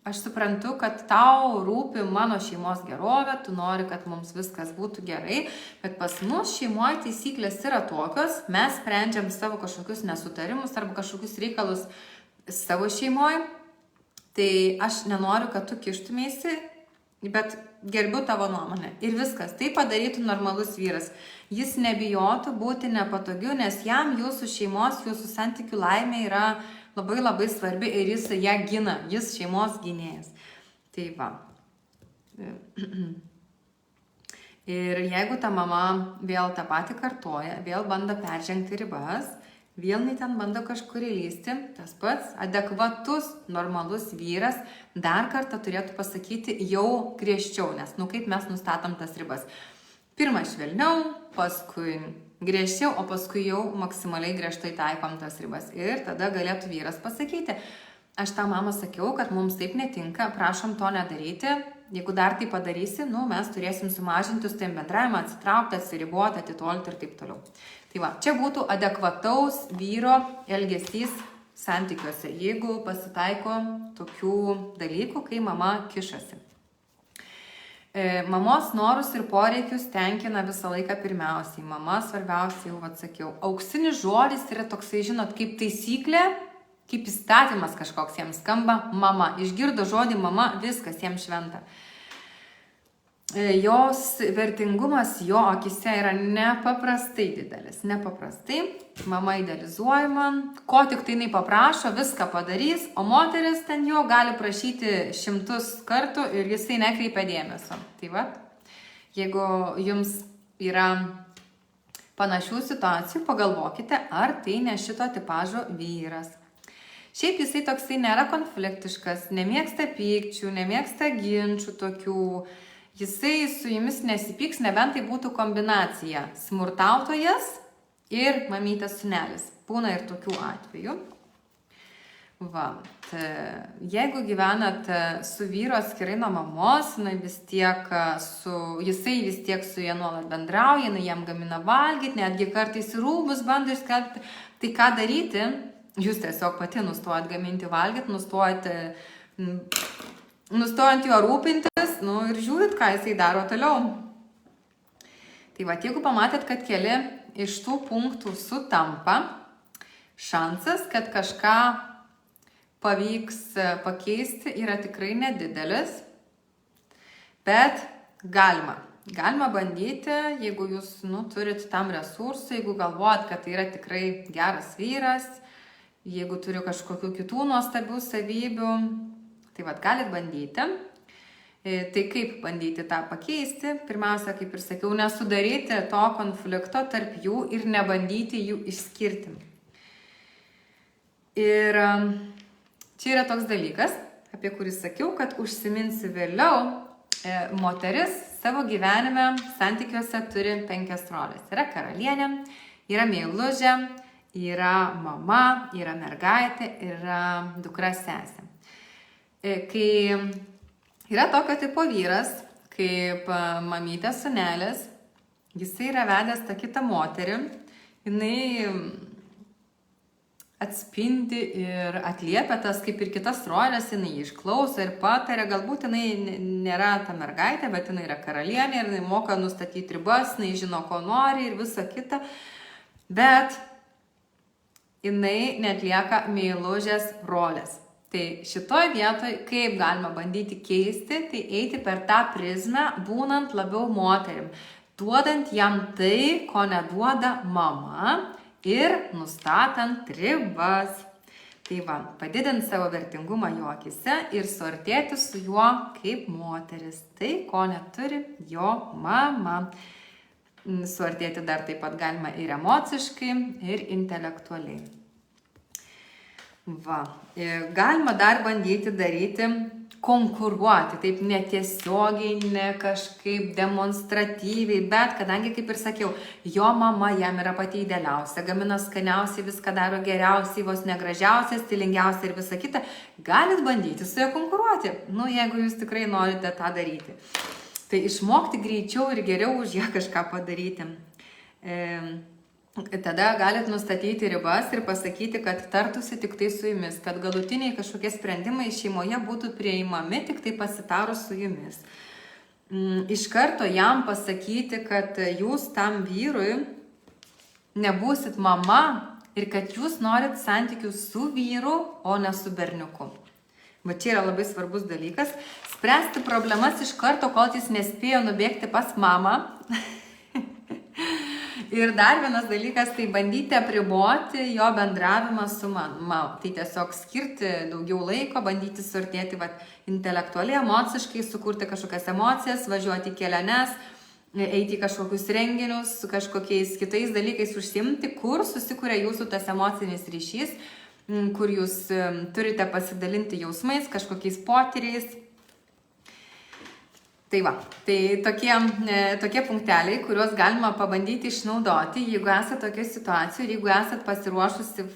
aš suprantu, kad tau rūpi mano šeimos gerovė, tu nori, kad mums viskas būtų gerai, bet pas mus šeimoje taisyklės yra tokios, mes sprendžiam savo kažkokius nesutarimus arba kažkokius reikalus savo šeimoje, tai aš nenoriu, kad tu kištumėsi, bet gerbiu tavo nuomonę. Ir viskas. Tai padarytų normalus vyras. Jis nebijotų būti nepatogiu, nes jam jūsų šeimos, jūsų santykių laimė yra labai labai svarbi ir jis ją gina. Jis šeimos gynėjas. Tai va. Ir jeigu ta mama vėl tą patį kartoja, vėl bando peržengti ribas, vėl ten bando kažkur įlysti, tas pats adekvatus, normalus vyras dar kartą turėtų pasakyti jau griežčiau, nes kaip mes nustatom tas ribas. Pirma švelniau, paskui griežčiau, o paskui jau maksimaliai griežtai taikom tas ribas. Ir tada galėtų vyras pasakyti, aš tą mamą sakiau, kad mums taip netinka, prašom to nedaryti, jeigu dar tai padarysi, mes turėsim sumažinti su tavim bendravimą, atsitraukti, atsiriboti, atitolti ir taip toliau. Tai va, čia būtų adekvataus vyro elgesys santykiuose, jeigu pasitaiko tokių dalykų, kai mama kišasi. Mamos norus ir poreikius tenkina visą laiką pirmiausiai. Mama svarbiausiai, jau atsakiau. Auksinis žodis yra toksai, žinot, kaip taisyklė, kaip įstatymas kažkoks jiems skamba mama. Išgirdo žodį mama, viskas jiems šventa. Jos vertingumas jo akise yra nepaprastai didelis, nepaprastai. Mama idealizuojama, ko tik tai jinai paprašo, viską padarys, o moteris ten jo gali prašyti 100 kartų ir jisai nekreipia dėmesio. Tai va, jeigu jums yra panašių situacijų, pagalvokite, ar tai ne šito tipažo vyras. Šiaip jisai toksai nėra konfliktiškas, nemėgsta pykčių, nemėgsta ginčių tokių. Jisai su jumis nesipyks, nebent tai būtų kombinacija smurtautojas ir mamytės sūnelis. Būna ir tokių atvejų. Va, jeigu gyvenat su vyru atskirai nuo mamos, jisai vis tiek su jie nuolat bendrauja, jam gamina valgyti, netgi kartais rūbus bando išskelbti, tai ką daryti? Jūs tiesiog pati nustojat gaminti valgyti, nustojant juo rūpintis, ir žiūrit, ką jisai daro toliau. Tai va, jeigu pamatėt, kad keli iš tų punktų sutampa, šansas, kad kažką pavyks pakeisti, yra tikrai nedidelis, bet galima. Galima bandyti, jeigu jūs turit tam resursų, jeigu galvojat, kad tai yra tikrai geras vyras, jeigu turiu kažkokių kitų nuostabių savybių, tai galit bandyti. Tai kaip bandyti tą pakeisti? Pirmiausia, kaip ir sakiau, nesudaryti to konflikto tarp jų ir nebandyti jų išskirti. Ir čia yra toks dalykas, apie kurį sakiau, kad užsiminsiu vėliau. Moteris savo gyvenime santykiuose turi 5 roles. Yra karalienė, yra meilužė, yra mama, yra mergaitė, yra dukra sesė. Kai yra tokio tipo vyras, kaip mamytė sūnelis, jisai yra vedęs tą kitą moterį, jinai atspindi ir atliepia tas kaip ir kitas roles, jinai išklauso ir pataria, galbūt jinai nėra ta mergaitė, bet jinai yra karalienė ir jinai moka nustatyti ribas, jinai žino, ko nori ir visa kita, bet jinai neatlieka meilužės rolės. Tai šitoj vietoj, kaip galima bandyti keisti, tai eiti per tą prizmę, būnant labiau moterim, duodant jam tai, ko neduoda mama ir nustatant ribas. Tai padidint savo vertingumą jo akise ir suartėti su juo kaip moteris. Tai, ko neturi jo mama. Suartėti dar taip pat galima ir emociškai, ir intelektualiai. Galima dar bandyti daryti, konkuruoti, taip netiesiogiai, ne kažkaip demonstratyviai, bet kadangi, kaip ir sakiau, jo mama jam yra pati idealiausia, gamina skaniausiai, viską daro geriausiai, vos negražiausia, stilingiausia ir visa kita, galit bandyti su juo konkuruoti, jeigu jūs tikrai norite tą daryti. Tai išmokti greičiau ir geriau už ją kažką padaryti. Tada galit nustatyti ribas ir pasakyti, kad tartųsi tik tai su jumis, kad galutiniai kažkokie sprendimai šeimoje būtų priimami tik tai pasitarus su jumis. Iš karto jam pasakyti, kad jūs tam vyrui nebūsit mama ir kad jūs norit santykių su vyru, o ne su berniuku. Va čia yra labai svarbus dalykas. Spręsti problemas iš karto, kol jis nespėjo nubėgti pas mamą. Ir dar vienas dalykas, tai bandyti apriboti jo bendravimą su mama. Tai tiesiog skirti daugiau laiko, bandyti suartėti intelektualiai, emociškai, sukurti kažkokias emocijas, važiuoti į keliones, eiti į kažkokius renginius, su kažkokiais kitais dalykais užsiimti, kur susikuria jūsų tas emocinis ryšys, kur jūs turite pasidalinti jausmais, kažkokiais potyriais. Tai tokie punkteliai, kuriuos galima pabandyti išnaudoti, jeigu esate tokia situacija ir jeigu esate pasiruošusi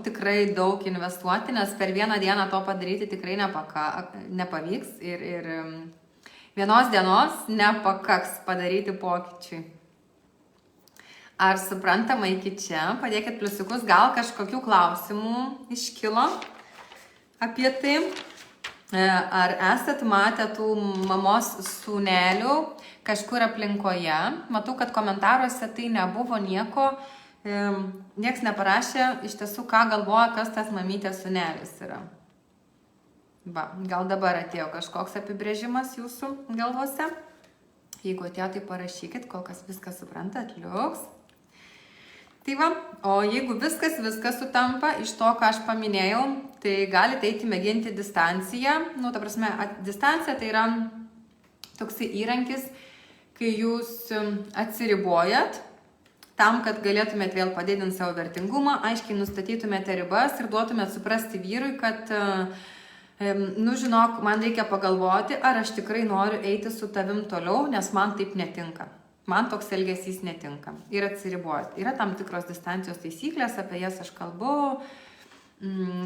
tikrai daug investuoti, nes per vieną dieną to padaryti tikrai nepavyks ir vienos dienos nepakaks padaryti pokyčiui. Ar suprantama iki čia? Padėkit pliusiukus, gal kažkokių klausimų iškilo apie tai. Ar esat matę tų mamos sūnelių kažkur aplinkoje? Matau, kad komentaruose tai nebuvo nieko, nieks neparašė iš tiesų, ką galvoja, kas tas mamytės sūnelis yra. Gal dabar atėjo kažkoks apibrėžimas jūsų galvose? Jeigu atėjo, tai parašykit, kol kas viską suprantat, liuks. Tai o jeigu viskas sutampa iš to, ką aš paminėjau, tai galite eiti mėginti distanciją. Distancija tai yra toksai įrankis, kai jūs atsiribojat tam, kad galėtumėt vėl padidinti savo vertingumą, aiškiai nustatytumėte ribas ir duotumėt suprasti vyrui, kad, žinok, man reikia pagalvoti, ar aš tikrai noriu eiti su tavim toliau, nes man taip netinka. Man toks elgesys netinka. Ir atsiribojat. Yra tam tikros distancijos taisyklės, apie jas aš kalbu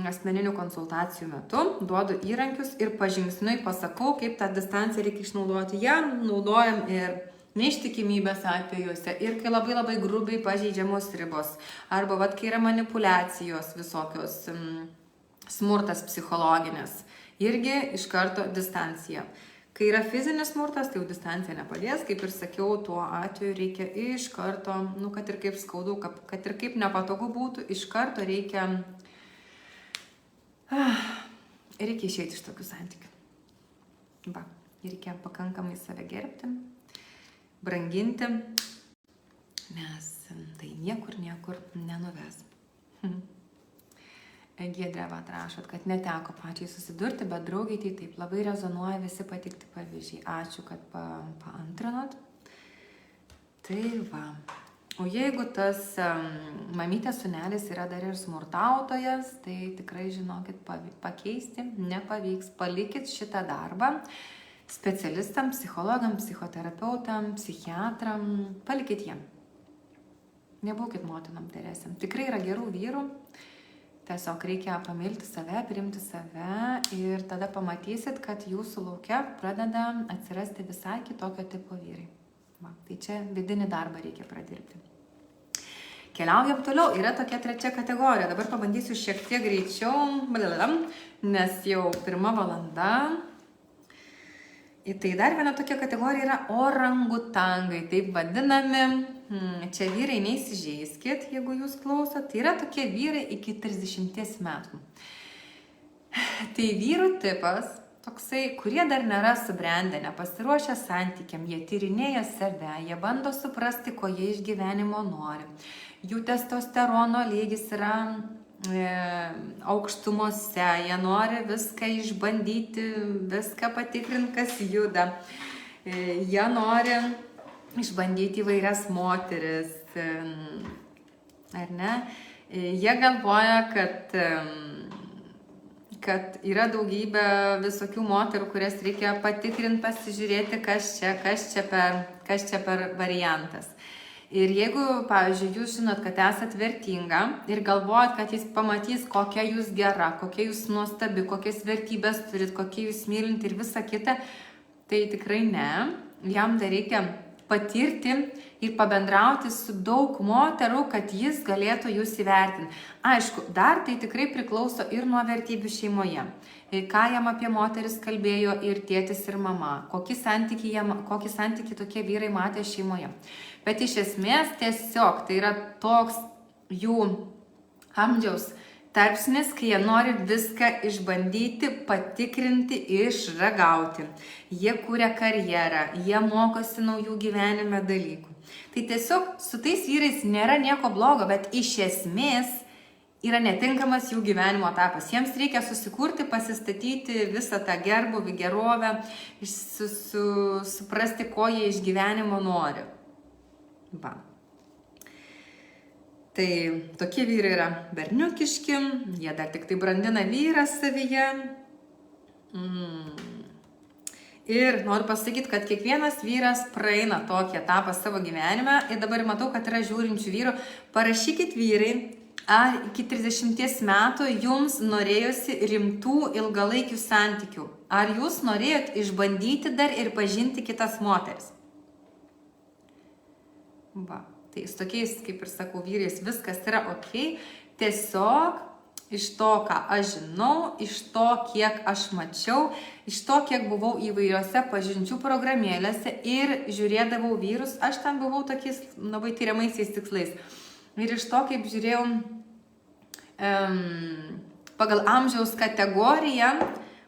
asmeninių konsultacijų metu, duodu įrankius ir pažingsniui pasakau, kaip tą distanciją reikia išnaudoti. Ją naudojam ir neištikimybės atvejuose, ir kai labai labai grubiai pažeidžiamos ribos, arba kai yra manipulacijos visokios, smurtas psichologinis, irgi iš karto distancija. Kai yra fizinis smurtas, tai jau distancija nepadės, kaip ir sakiau, tuo atveju reikia iš karto, kad ir kaip skaudu, kad ir kaip nepatogu būtų, iš karto reikia išeiti iš tokių santykių. Reikia pakankamai save gerbti, branginti, nes tai niekur nenuves. Giedrė vat rašot, kad neteko pačiai susidurti, bet draugiai tai taip labai rezonuoja visi patikti pavyzdžiai. Ačiū, kad paantrinot. Tai va. O jeigu tas mamytės sūnelis yra dar ir smurtautojas, tai tikrai žinokit, pakeisti nepavyks. Palikit šitą darbą specialistam, psichologam, psichoterapeutam, psichiatram, palikit jiem. Nebūkit motinom Teresėm. Tikrai yra gerų vyrų. Tiesiog reikia pamilti save, priimti save ir tada pamatysit, kad jūsų lauke pradeda atsirasti visai kitokio tipo vyrai. Va, tai čia vidinį darbą reikia pradirbti. Keliaujam toliau. Yra tokia trečia kategorija. Dabar pabandysiu šiek tiek greičiau, nes jau 1 valanda. Tai dar viena tokia kategorija yra orangutangai, taip vadinami. Čia vyrai neįsižeiskit, jeigu jūs klausot. Tai yra tokie vyrai iki 30 metų. Tai vyrų tipas, toksai, kurie dar nėra subrendę, nepasiruošę santykiam, jie tyrinėja save, jie bando suprasti, ko jie iš gyvenimo nori. Jų testosterono lygis yra aukštumose, jie nori viską išbandyti, viską patikrinti, kas juda. Jie nori išbandyti įvairias moteris, ar ne? Jie galvoja, kad yra daugybė visokių moterų, kurias reikia patikrinti, pasižiūrėti, kas čia per variantas. Ir jeigu, pavyzdžiui, jūs žinot, kad esat vertinga ir galvojat, kad jis pamatys, kokia jūs gera, kokia jūs nuostabi, kokias vertybės turit, kokie jūs mylinti ir visa kita, tai tikrai ne. Jam dar reikia patirti ir pabendrauti su daug moterų, kad jis galėtų jūs įvertinti. Aišku, dar tai tikrai priklauso ir nuo vertybių šeimoje. Ką jam apie moteris kalbėjo ir tėtis ir mama, kokį santykį tokie vyrai matė šeimoje. Bet iš esmės tiesiog tai yra toks jų amžiaus tarpsnis, kai jie nori viską išbandyti, patikrinti, išragauti. Jie kūrė karjerą, jie mokosi naujų gyvenime dalykų. Tai tiesiog su tais vyrais nėra nieko blogo, bet iš esmės yra netinkamas jų gyvenimo etapas. Jiems reikia susikurti, pasistatyti visą tą gerbūvį, gerovę, suprasti, ko jie iš gyvenimo nori. Va. Tai tokie vyrai yra berniukiški, jie dar tik tai brandina vyrą savyje. Ir noriu pasakyti, kad kiekvienas vyras praeina tokį etapą savo gyvenime. Ir dabar matau, kad yra žiūrinčių vyrų. Parašykit vyrai, ar iki 30 metų jums norėjosi rimtų ilgalaikių santykių. Ar jūs norėjot išbandyti dar ir pažinti kitas moteris? Va, tai su tokiais, kaip ir sakau, vyrais viskas yra ok. Tiesiog iš to, ką aš žinau, iš to, kiek aš mačiau, iš to, kiek buvau įvairiose pažinčių programėlėse ir žiūrėdavau vyrus, aš ten buvau tokiais labai tyriamaisiais tikslais. Ir iš to, kaip žiūrėjau pagal amžiaus kategoriją,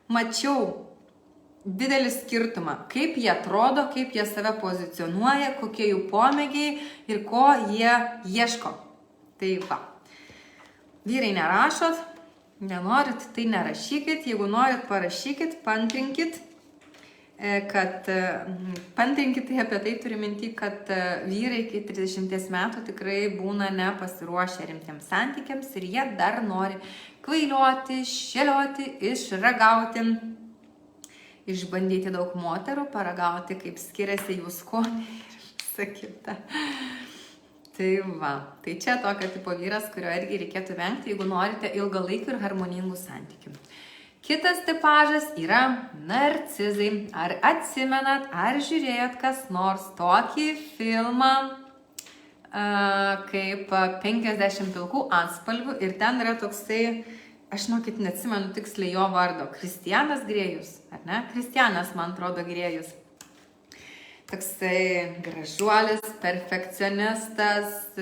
mačiau didelį skirtumą, kaip jie atrodo, kaip jie save pozicionuoja, kokie jų pomėgiai ir ko jie ieško. Tai va. Vyrai nerašot, nenorit, tai nerašykit, jeigu norit, parašykit, pantrinkit, pantrinkit, tai apie tai turiu minti, kad vyrai iki 30 metų tikrai būna nepasiruošę rimtiems santykiams ir jie dar nori kvailioti, šėlioti, išragauti, išbandyti daug moterų, paragauti, kaip skiriasi jų skoniai ir visa kita. Tai va, tai čia tokio tipo vyras, kurio irgi reikėtų vengti, jeigu norite ilgalaikių ir harmoningų santykių. Kitas tipažas yra narcizai. Ar atsimenat, ar žiūrėjot kas nors tokį filmą kaip 50 pilkų atspalvių ir ten yra toksai, aš žinokit, neatsimenu tiksliai jo vardo, Kristianas Grėjus, ar ne? Kristianas, man atrodo, Grėjus. Toksai gražuolis, perfekcionistas,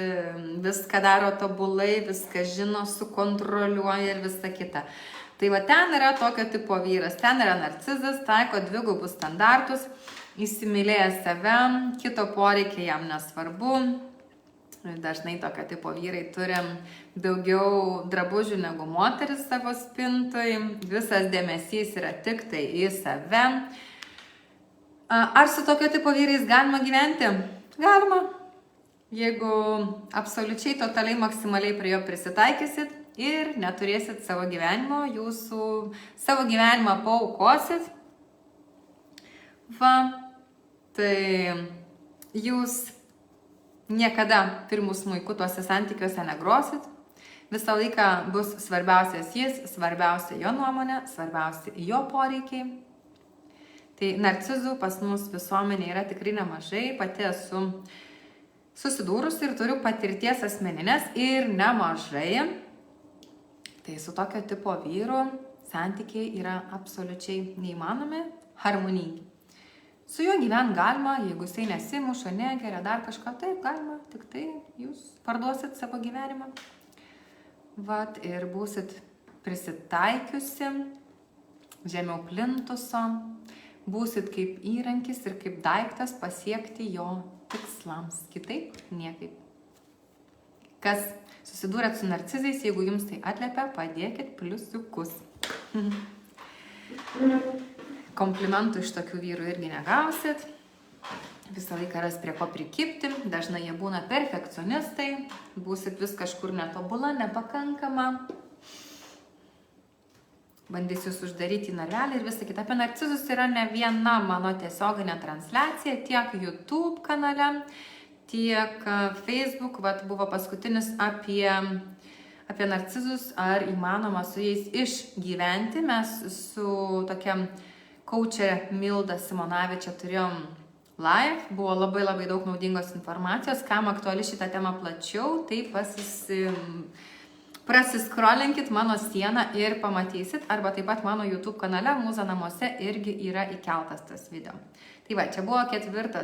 viską daro tobulai, viską žino, sukontroliuoja ir visa kita. Tai va ten yra tokio tipo vyras, ten yra narcizas, taiko dvigubus standartus, įsimylėjęs save, kito poreikiai jam nesvarbu, Dažnai tokio tipo vyrai turim daugiau drabužių negu moteris savo spintoj, visas dėmesys yra tik tai į save. Ar su tokio tipo vyrais galima gyventi? Galima. Jeigu absoliučiai, totaliai, maksimaliai prie jo prisitaikysit ir neturėsit savo gyvenimo, jūsų savo gyvenimą paaukosit, tai jūs niekada pirmų smuikų tuose santykiuose negrosit. Visą laiką bus svarbiausias jis, svarbiausia jo nuomonė, svarbiausia jo poreikiai. Tai narcizų pas mus visuomenė yra tikrai nemažai. Pati esu susidūrus ir turiu patirties asmeninės ir nemažai. Tai su tokio tipo vyru santykiai yra absoliučiai neįmanomi, harmoningi. Su juo gyvent galima, jeigu jisai nesimuša, negeria, dar kažką, taip galima, tik tai jūs parduosit savo gyvenimą. Ir būsit prisitaikiusi, žemiau plintuso, būsit kaip įrankis ir kaip daiktas pasiekti jo tikslams. Kitaip, niekaip. Kas susidūrėt su narcizais, jeigu jums tai atliepia, padėkit pliusiukus. Komplimentų iš tokių vyrų irgi negausit. Visą laiką ras prie ko prikipti. Dažnai jie būna perfekcionistai. Būsit vis kažkur netobula, nepakankama. Bandys jūs uždaryti į narvelį ir visą kitą. Apie narcizus yra ne viena mano tiesioginė transliacija, tiek YouTube kanale, tiek Facebook. Buvo paskutinis apie narcizus, ar įmanoma su jais išgyventi. Mes su tokia Kaučerė Milda Simonavičė turėjom live, buvo labai daug naudingos informacijos, kam aktuali šitą temą plačiau, tai prasiskrollink mano sieną ir pamatysit, arba taip pat mano YouTube kanale Mūza namuose irgi yra įkeltas tas video. Tai čia buvo 4.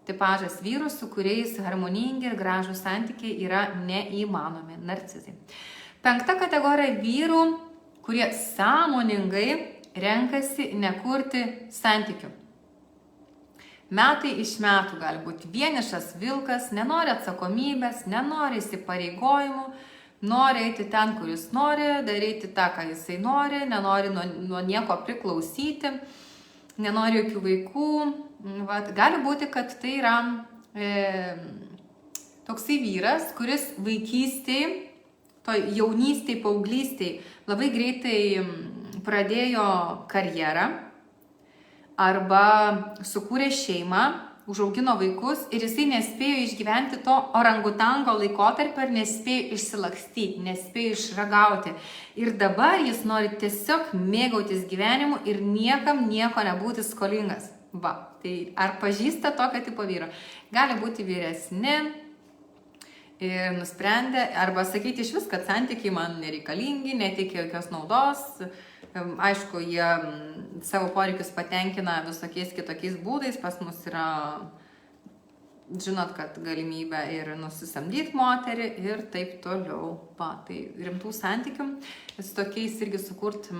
tipažas vyrų, su kuriais harmoningi ir gražūs santykiai yra neįmanomi, narcizai. 5. kategorija vyrų, kurie sąmoningai renkasi nekurti santykių. Metai iš metų gali būti vienišas vilkas, nenori atsakomybės, nenori įsipareigojimų, nori eiti ten, kur jis nori, daryti tą, ką jisai nori, nenori nuo nieko priklausyti, nenori jokių vaikų. Gali būti, kad tai yra toksai vyras, kuris vaikystėj, jaunystėj, paauglystėj labai greitai pradėjo karjerą arba sukūrė šeimą, užaugino vaikus ir jisai nespėjo išgyventi to orangutango laikotarpio ir nespėjo išsilakstyti, nespėjo išragauti. Ir dabar jis nori tiesiog mėgautis gyvenimu ir niekam nieko nebūti skolingas. Tai ar pažįsta tokio tipo vyro? Gali būti vyresni ir nusprendė, arba sakyti iš vis, kad santykiai man nereikalingi, neteikia jokios naudos. Aišku, jie savo poreikius patenkina visokiais kitokiais būdais. Pas mus yra, žinot, kad galimybė ir nusisamdyti moterį ir taip toliau. Tai rimtų santykių su tokiais irgi sukurti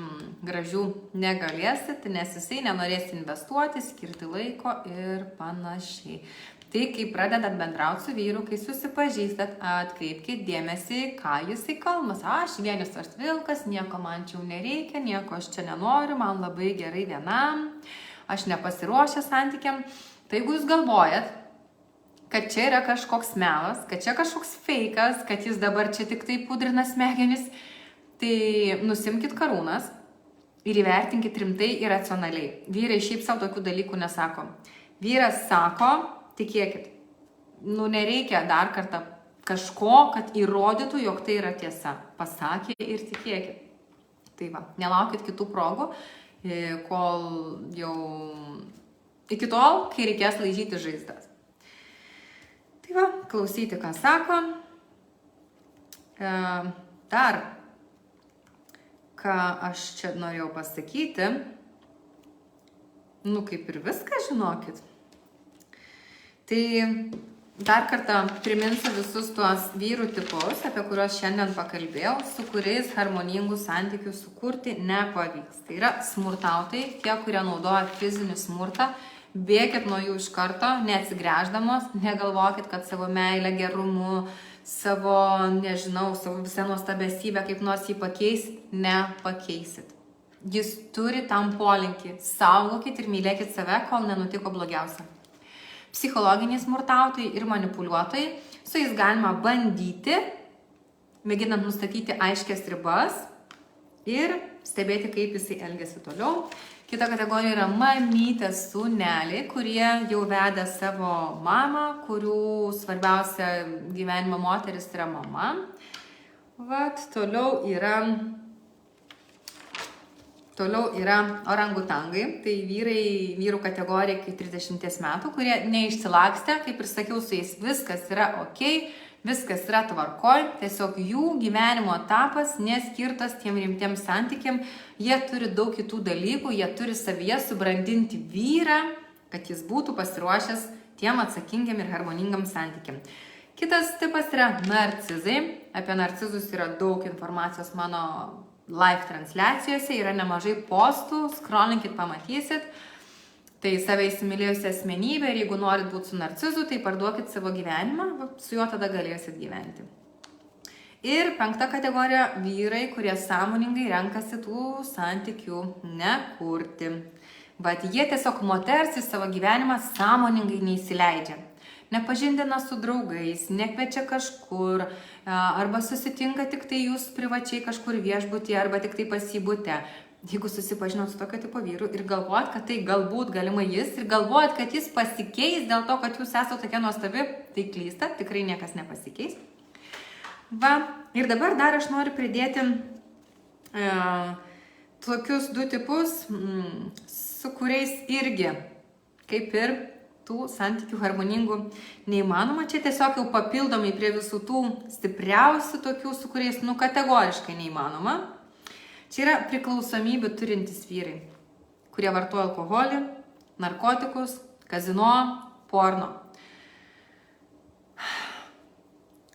gražių negalėsit, nes jisai nenorės investuoti, skirti laiko ir panašiai. Tai kai pradedat bendrauti su vyru, kai susipažįstat, atkreipkite dėmesį, ką jisai kalba. Aš vienišas vilkas, nieko man čia nereikia, nieko aš čia nenoriu, man labai gerai vienam, aš nepasiruošęs santykiam. Tai jeigu jūs galvojat, kad čia yra kažkoks melas, kad čia kažkoks feikas, kad jis dabar čia tik tai pudrina smegenis, tai nusimkit karūnas ir įvertinkit rimtai ir racionaliai. Vyrai šiaip savo tokių dalykų nesako. Vyras sako, tikėkit, nereikia dar kartą kažko, kad įrodytų, jog tai yra tiesa. Pasakė ir tikėkit. Tai nelaukit kitų progų, kol jau iki tol, kai reikės laižyti žaizdas. Tai klausyti, ką sako. Dar, ką aš čia norėjau pasakyti, kaip ir viską žinokit. Tai dar kartą priminsiu visus tuos vyrų tipus, apie kuriuos šiandien pakalbėjau, su kuriais harmoningų santykių sukurti nepavyks. Tai yra smurtautojai, tie, kurie naudoja fizinį smurtą Bėkit nuo jų iš karto, neatsigręždamos, negalvokit, kad savo meilę, gerumu, savo, nežinau, savo visą nuostabesybę kaip nors jį nepakeisit. Jis turi tam polinkį. Saugokit ir mylėkit save, kol nenutiko blogiausia. Psichologiniai smurtautojai ir manipuliuotojai, su jais galima bandyti, mėginant nustatyti aiškias ribas ir stebėti, kaip jisai elgiasi toliau. Kita kategorija yra mamytės sūneliai, kurie jau vedė savo mamą, kurių svarbiausia gyvenimo moteris yra mama. Toliau yra orangutangai, tai vyrų kategorija iki 30 metų, kurie neišsilakstė, kaip ir sakiau, su jais viskas yra ok, viskas yra tvarkoj, tiesiog jų gyvenimo etapas neskirtas tiem rimtiems santykiam, jie turi daug kitų dalykų, jie turi savyje subrandinti vyrą, kad jis būtų pasiruošęs tiem atsakingiam ir harmoningam santykiam. Kitas tipas yra narcizai, apie narcizus yra daug informacijos mano live transliacijose, yra nemažai postų, scrollinkit, pamatysit. Tai save įsimylėjusi asmenybė ir jeigu norit būti su narcizu, tai parduokit savo gyvenimą, su juo tada galėsit gyventi. Ir 5 kategorija - vyrai, kurie sąmoningai renkasi tų santykių nekurti. Bet jie tiesiog moters į savo gyvenimą sąmoningai neįsileidžia. Nepažindina su draugais, nekviečia kažkur, arba susitinka tik tai jūs privačiai kažkur viešbutyje, arba tik tai pasibūte. Jeigu susipažinot su tokio tipo vyru ir galvojat, kad tai galbūt galimai jis, ir galvojat, kad jis pasikeis dėl to, kad jūs esate tokia nuostabi, tai klysta, tikrai niekas nepasikeis. Ir dabar dar aš noriu pridėti tokius 2 tipus, su kuriais irgi, kaip ir tų santykių harmoningų neįmanoma. Čia tiesiog jau papildomai prie visų tų stipriausių tokių, su kuriais kategoriškai neįmanoma. Čia yra priklausomybių turintys vyrai, kurie vartoja alkoholį, narkotikus, kazino, porno.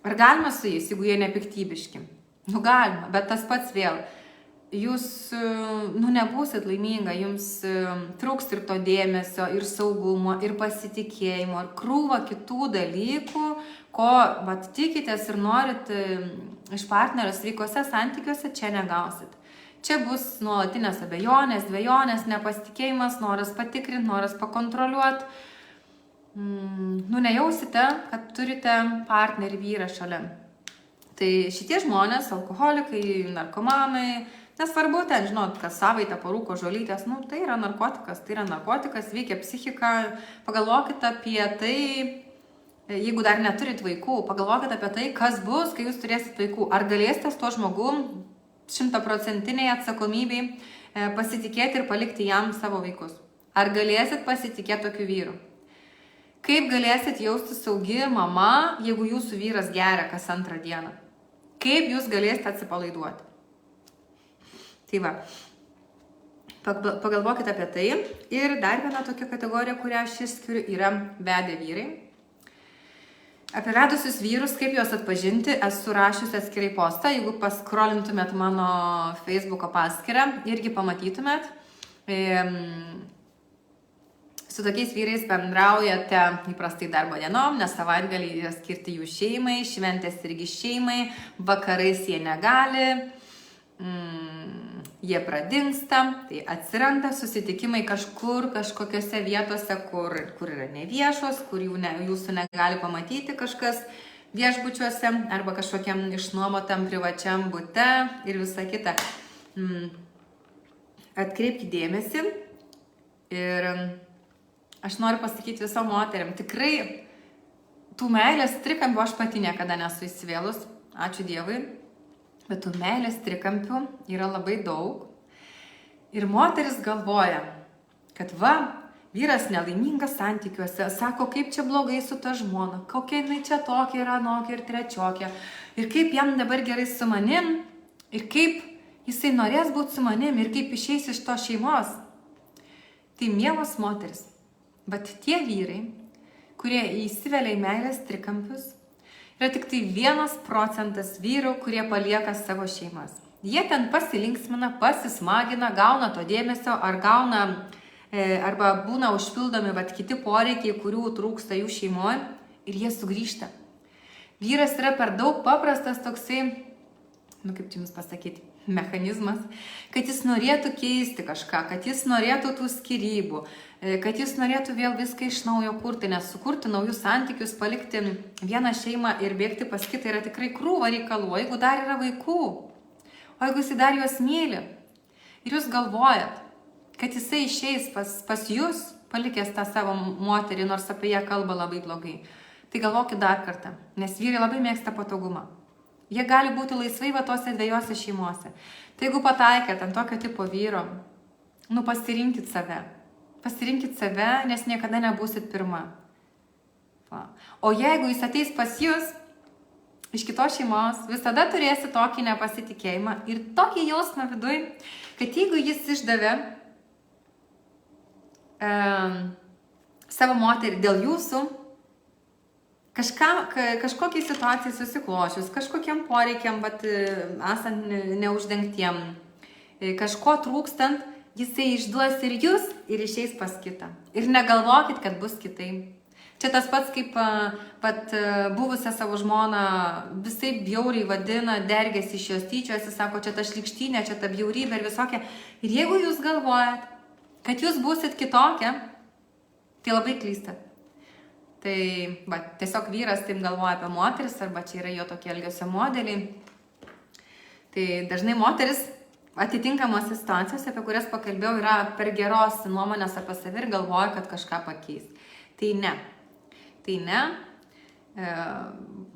Ar galima su jais, jeigu jie nepiktybiški? Galima, bet tas pats vėl. Jūs nebūsit laiminga, jums trūks ir to dėmesio, ir saugumo, ir pasitikėjimo, ir krūva kitų dalykų, ko tikitės ir norit iš partnerio sveikose santykiuose, čia negausit. Čia bus nuolatinės abejonės, dvejonės, nepasitikėjimas, noras patikrinti, noras pakontroliuoti. Nejausite, kad turite partnerį vyrą šalia. Tai šitie žmonės, alkoholikai, narkomanai, nesvarbu ten, žinot, kas savaitę parūko žolytės, tai yra narkotikas, veikia psichiką. Pagalvokite apie tai, jeigu dar neturit vaikų, pagalvokite apie tai, kas bus, kai jūs turėsit vaikų. Ar galėsite su tuo žmogum 100% atsakomybei pasitikėti ir palikti jam savo vaikus? Ar galėsit pasitikėti tokiu vyru? Kaip galėsit jausti saugi mama, jeigu jūsų vyras geria kas 2 dieną? Kaip jūs galėsite atsipalaiduoti? Tai pagalvokite apie tai. Ir dar viena tokia kategorija, kurią aš išskiriu, yra vedę vyrai. Apie vedusius vyrus, kaip juos atpažinti, esu rašiusi atskirai postą. Jeigu paskrolintumėt mano Facebooko paskyrą, irgi pamatytumėt. Su tokiais vyrais bendraujate įprastai darbo dienom, nes savaitgalį yra skirti jų šeimai, šventės irgi šeimai, vakarais jie negali, jie pradingsta, tai atsiranda susitikimai kažkokiose vietose, kur yra neviešos, kur jūsų negali pamatyti kažkas viešbučiuose arba kažkokiam išnuomotam privačiam bute ir visa kita. Atkreipkite dėmesį ir aš noriu pasakyti visom moteriam, tikrai tų meilės trikampių aš pati niekada nesu įsivėlus, ačiū Dievui. Bet tų meilės trikampių yra labai daug. Ir moteris galvoja, kad vyras nelaimingas santykiuose, sako, kaip čia blogai su ta žmona, kokia jinai čia tokia yra, anokia ir trečiokia. Ir kaip jam dabar gerai su manim, ir kaip jisai norės būti su manim, ir kaip išeis iš to šeimos. Tai mielos moteris, bet tie vyrai, kurie įsivelia į meilės trikampius, yra tik tai 1% vyrų, kurie palieka savo šeimas. Jie ten pasilinksmina, pasismagina, gauna to dėmesio ar gauna arba būna užpildomi kiti poreikiai, kurių trūksta jų šeimoje ir jie sugrįžta. Vyras yra per daug paprastas toksai, kaip čia jums pasakyti, mechanizmas, kad jis norėtų keisti kažką, kad jis norėtų tų skyrybų, kad jis norėtų vėl viską iš naujo kurti, nes sukurti naujus santykius, palikti vieną šeimą ir bėgti pas kitą yra tikrai krūva reikalų, jeigu dar yra vaikų, o jeigu jis dar juos myli ir jūs galvojat, kad jisai išeis pas jūs, palikęs tą savo moterį, nors apie ją kalba labai blogai, tai galvokit dar kartą, nes vyrai labai mėgsta patogumą. Jie gali būti laisvai tose dviejose šeimose. Tai jeigu pataikėt ant tokio tipo vyro, pasirinkit save. Pasirinkit save, nes niekada nebūsit pirma. O jeigu jis ateis pas jūs iš kitos šeimos, visada turėsit tokį nepasitikėjimą ir tokį jausmą viduj, kad jeigu jis išdavė savo moterį dėl jūsų, kažkokiai situacijai susiklošius, kažkokiam poreikiam, esant neuždengtiem, kažko trūkstant, jisai išduos ir jūs ir išeis pas kitą. Ir negalvokit, kad bus kitaip. Čia tas pats, kaip buvusią savo žmoną visai bjauriai vadina, dergėsi iš jos tyčiojasi, sako, čia ta šlykštynė, čia ta bjaurybė ir visokia. Ir jeigu jūs galvojat, kad jūs būsit kitokia, tai labai klystat. Tai tiesiog vyras taip galvoja apie moteris, arba čia yra jo tokie elgesio modeliai. Tai dažnai moteris atitinkamose situacijose, apie kurias pakalbėjau, yra per geros nuomonės apie save ir galvoja, kad kažką pakeis. Tai ne.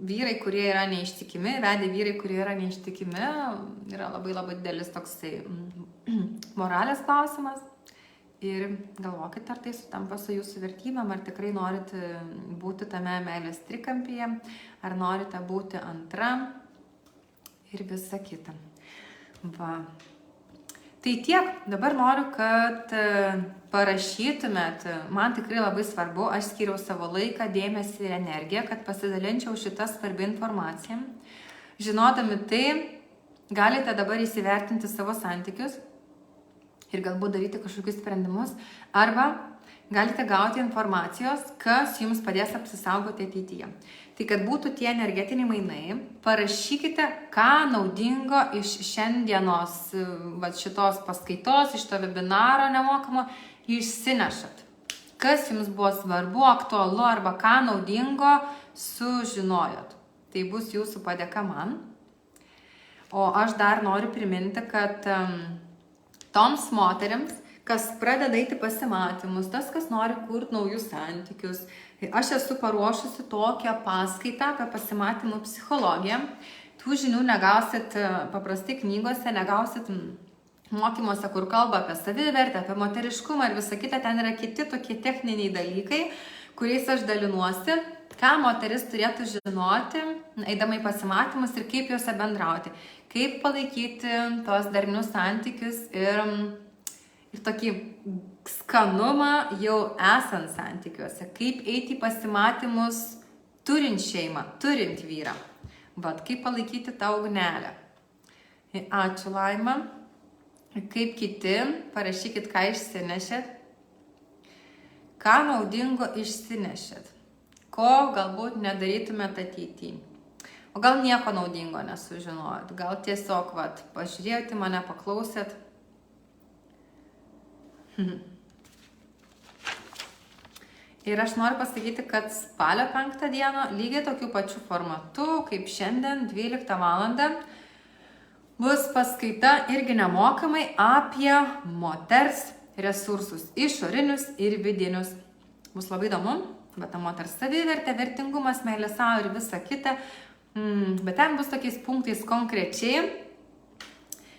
Vyrai, kurie yra neištikimi, vedė vyrai, kurie yra neištikimi, yra labai labai didelis toksai moralės klausimas. Ir galvokit, ar tai sutampa su jūsų vertybėm, ar tikrai norit būti tame meilės trikampyje, ar norite būti antra ir visa kita. Tai tiek, dabar noriu, kad parašytumėt, man tikrai labai svarbu, aš skiriau savo laiką, dėmesį ir energiją, kad pasidalinčiau šitą svarbią informaciją. Žinodami tai, galite dabar įsivertinti savo santykius ir galbūt daryti kažkokius sprendimus, arba galite gauti informacijos, kas jums padės apsisaugoti ateityje. Tai kad būtų tie energetiniai mainai, parašykite, ką naudingo iš šiandienos šitos paskaitos, iš to webinaro nemokamo išsinešat. Kas jums buvo svarbu, aktualu arba ką naudingo sužinojot. Tai bus jūsų padėka man. O aš dar noriu priminti, kad toms moteriams, kas pradeda eiti pasimatymus, tas, kas nori kurti naujus santykius. Aš esu paruošusi tokią paskaitą apie pasimatymų psichologiją. Tų žinių negausit paprastai knygose, negausit mokymuose, kur kalba apie savivertę, apie moteriškumą ir visą kitą. Ten yra kiti tokie techniniai dalykai, kuriais aš dalinuosi, ką moteris turėtų žinoti, eidama į pasimatymus ir kaip juose bendrauti. Kaip palaikyti tos darnius santykius ir tokį skanumą jau esant santykiuose. Kaip eiti į pasimatymus turint šeimą, turint vyrą. Kaip palaikyti tą ugnelę. Ačiū, Laima. Kaip kiti, parašykit, ką išsinešėt. Ką naudingo išsinešėt. Ko galbūt nedarytumėt ateityje. O gal nieko naudingo nesužinojot. Gal tiesiog, pažiūrėjot į mane, paklausėt. Ir aš noriu pasakyti, kad spalio 5 dieną lygiai tokiu pačiu formatu, kaip šiandien, 12 valandą, bus paskaita irgi nemokamai apie moters resursus, išorinius ir vidinius. Bus labai įdomu, bet ta moters savivertė, vertingumas, meilė savo ir visa kita. Bet ten bus tokiais punktais konkrečiai,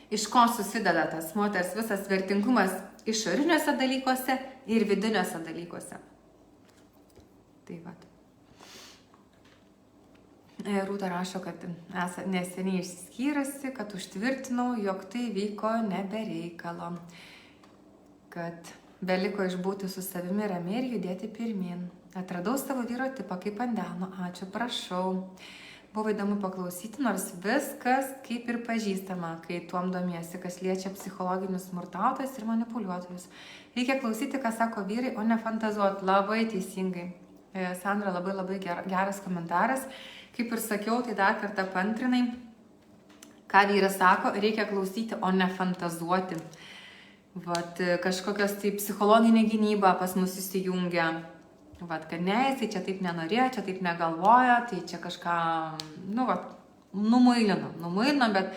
iš ko susideda tas moters visas vertingumas išoriniuose dalykuose ir vidiniuose dalykuose. Tai Rūta rašo, kad neseniai išsiskyrusi, kad užtvirtinau, jog tai vyko nebereikalo. Kad beliko išbūti su savimi ramiai ir judėti pirmin. Atradau savo vyro tipą kaip ant delno. Ačiū, prašau. Buvo įdomu paklausyti, nors viskas kaip ir pažįstama, kai tuom domiesi, kas liečia psichologinius smurtautojus ir manipuliuotojus. Reikia klausyti, ką sako vyrai, o ne fantazuoti. Labai teisingai. Sandra, labai geras komentaras. Kaip ir sakiau, tai dar kartą pantrinai. Ką vyras sako, reikia klausyti, o ne fantazuoti. Vat, kažkokios tai psichologinė gynyba pas mus įsijungia. Vat, kad ne, jisai čia taip nenorėjo, čia taip negalvoja, tai čia kažką, numuilino, bet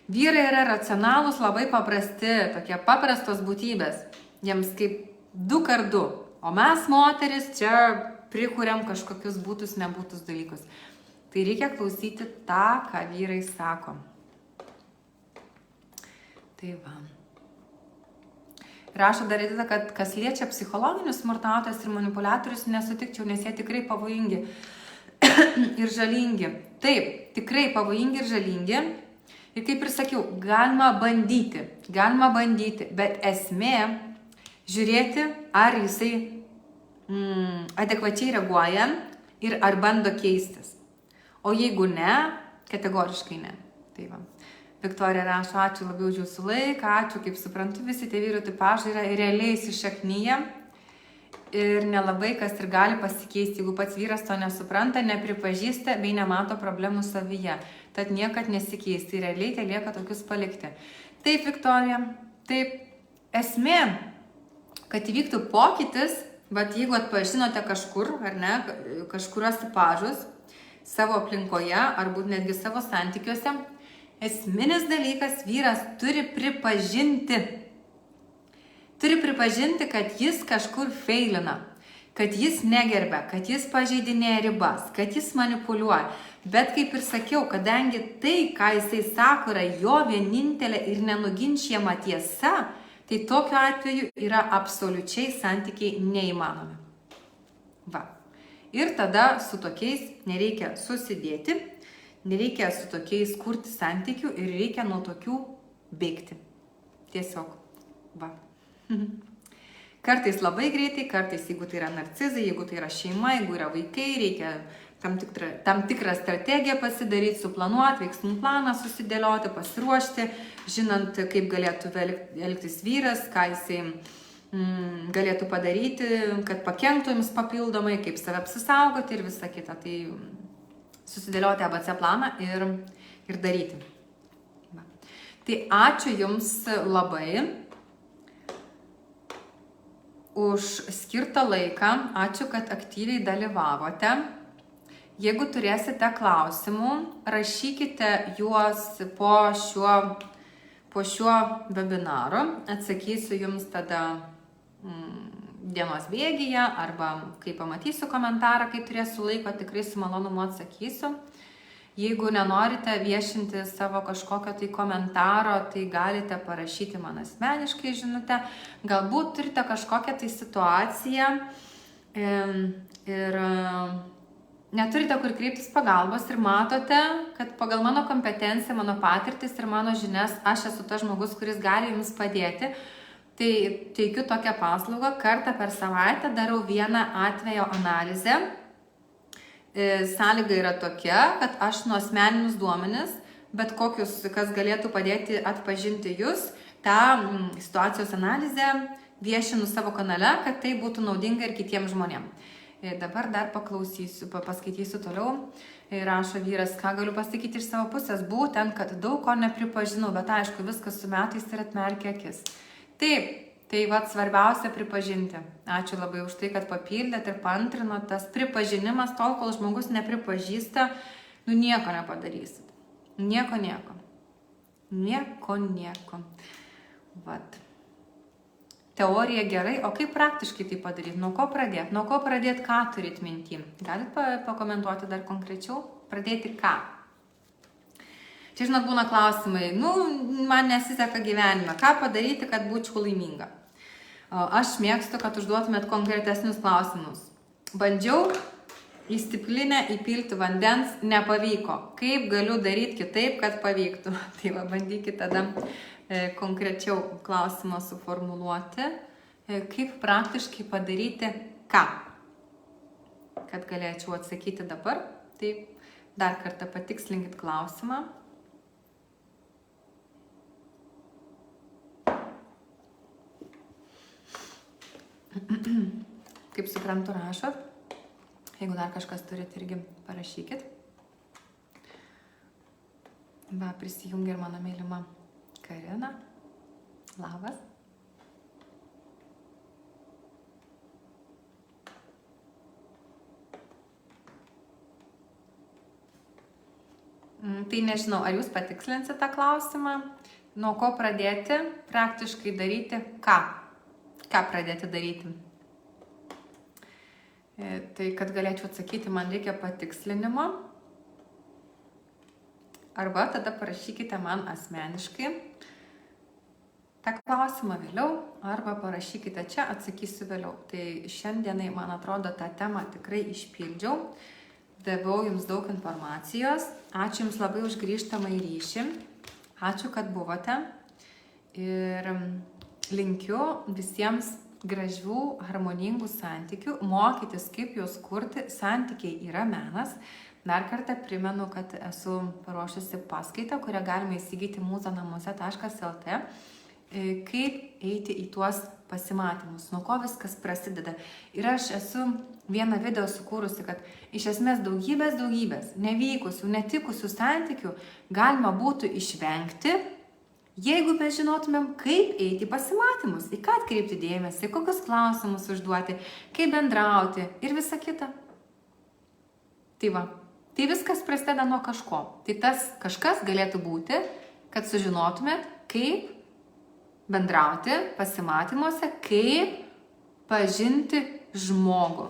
vyrai yra racionalūs, labai paprasti, tokie paprastos būtybės, jiems kaip 2x2, o mes moteris čia prikuriam kažkokius būtus, nebūtus dalykus. Tai reikia klausyti tą, ką vyrai sako. Tai va. Rašo dar įdėta, kad kas liečia psichologinius smurtautojus ir manipuliatorius, nesutikčiau, nes jie tikrai pavojingi ir žalingi. Taip, tikrai pavojingi ir žalingi. Ir kaip ir sakiau, galima bandyti, bet esmė žiūrėti, ar jisai adekvačiai reaguoja ir ar bando keistis. O jeigu ne, kategoriškai ne. Tai va. Viktorija rašo, ačiū labiau už jūsų laiką, ačiū, kaip suprantu, visi tie vyrų tipažai yra realiai įsišaknyje ir nelabai kas ir gali pasikeisti, jeigu pats vyras to nesupranta, nepripažįsta bei nemato problemų savyje. Tad niekad nesikeisti, realiai tai lieka tokius palikti. Taip, Viktorija, taip, esmė, kad įvyktų pokytis, bet jeigu atpažinote kažkur, ar ne, kažkurios tipažus savo aplinkoje, ar būt netgi savo santykiuose, esminis dalykas, vyras turi pripažinti, kad jis kažkur feilina, kad jis negerbia, kad jis pažeidinėja ribas, kad jis manipuliuoja. Bet kaip ir sakiau, kadangi tai, ką jisai sako, yra jo vienintelė ir nenuginčiama tiesa, tai tokiu atveju yra absoliučiai santykiai neįmanomi. Va. Ir tada su tokiais nereikia susidėti, nereikia su tokiais kurti santykių ir reikia nuo tokių bėgti. Tiesiog. Va. Kartais labai greitai, kartais jeigu tai yra narcizai, jeigu tai yra šeima, jeigu yra vaikai, reikia tam tikrą strategiją pasidaryti, suplanuoti, veiksmų planą susidėlioti, pasiruošti, žinant, kaip galėtų elgtis vyras, ką jisai galėtų padaryti, kad pakenktų jums papildomai, kaip save apsisaugoti ir visa kita. Tai susidėlioti ABC planą ir daryti. Va. Tai ačiū Jums labai už skirtą laiką, ačiū, kad aktyviai dalyvavote. Jeigu turėsite klausimų, rašykite juos po šiuo webinaru, atsakysiu Jums tada dienos bėgyje arba kai pamatysiu komentarą, kai turėsiu laiko, tikrai su malonumu atsakysiu. Jeigu nenorite viešinti savo kažkokio tai komentaro, tai galite parašyti man asmeniškai žinutę. Galbūt turite kažkokią tai situaciją ir neturite kur kreiptis pagalbos ir matote, kad pagal mano kompetenciją, mano patirtis ir mano žinias aš esu tas žmogus, kuris gali Jums padėti. Tai teikiu tokią paslaugą, kartą per savaitę darau vieną atvejo analizę. Sąlyga yra tokia, kad aš nuo asmeninius duomenis, bet kokius, kas galėtų padėti atpažinti Jūs, tą situacijos analizę viešinu savo kanale, kad tai būtų naudinga ir kitiems žmonėms. Dabar dar paskaitysiu toliau. Rašo vyras, ką galiu pasakyti iš savo pusės, būtent, kad daug ko nepripažinau, bet aišku, viskas su metais ir atmerkia akis. Taip, tai svarbiausia pripažinti. Ačiū labai už tai, kad papildėt ir paantrinot. Tas pripažinimas, tol, kol žmogus nepripažįsta, nieko nepadarysit. Nieko. Vat. Teorija gerai, o kaip praktiškai tai padaryti? Nuo ko pradėti? Nuo ko pradėti, ką turit minty? Galit pakomentuoti dar konkrečiau? Pradėti ką? Čia, žinot, būna klausimai, man nesiseka gyvenime, ką padaryti, kad būčiau laiminga. Aš mėgstu, kad užduotumėt konkretesnius klausimus. Bandžiau į stiklinę įpilti vandens, nepavyko. Kaip galiu daryti kitaip, kad pavyktų? Tai bandykit tada konkrečiau klausimą suformuluoti. Kaip praktiškai padaryti ką? Kad galėčiau atsakyti dabar. Tai Dar kartą patikslinkit klausimą. Kaip suprantu, rašot. Jeigu dar kažkas turit, irgi parašykit. Va, prisijungia ir mano mylima Karina. Labas. Tai nežinau, ar jūs patikslinsit tą klausimą, nuo ko pradėti praktiškai daryti, ką pradėti daryti. Tai, kad galėčiau atsakyti, man reikia patikslinimo, arba tada parašykite man asmeniškai tą klausimą vėliau, arba parašykite čia, atsakysiu vėliau. Tai šiandienai, man atrodo, tą temą tikrai išpildžiau. Daviau jums daug informacijos. Ačiū jums labai už grįžtamą į ryšį. Ačiū, kad buvote. Ir linkiu visiems gražių, harmoningų santykių. Mokytis, kaip juos kurti. Santykiai yra menas. Dar kartą primenu, kad esu paruošusi paskaitą, kurią galime įsigyti mūzanamuose.lt. Kaip eiti į tuos pasimatymus, nuo ko viskas prasideda. Ir aš esu vieną video sukūrusi, kad iš esmės daugybės nevykusių, netikusių santykių galima būtų išvengti, jeigu mes žinotumėm, kaip eiti į pasimatymus, į ką atkreipti dėmesį, kokius klausimus užduoti, kaip bendrauti ir visa kita. Tai va, tai viskas prasideda nuo kažko. Tai tas kažkas galėtų būti, kad sužinotumėt, kaip bendrauti pasimatymuose, kaip pažinti žmogų,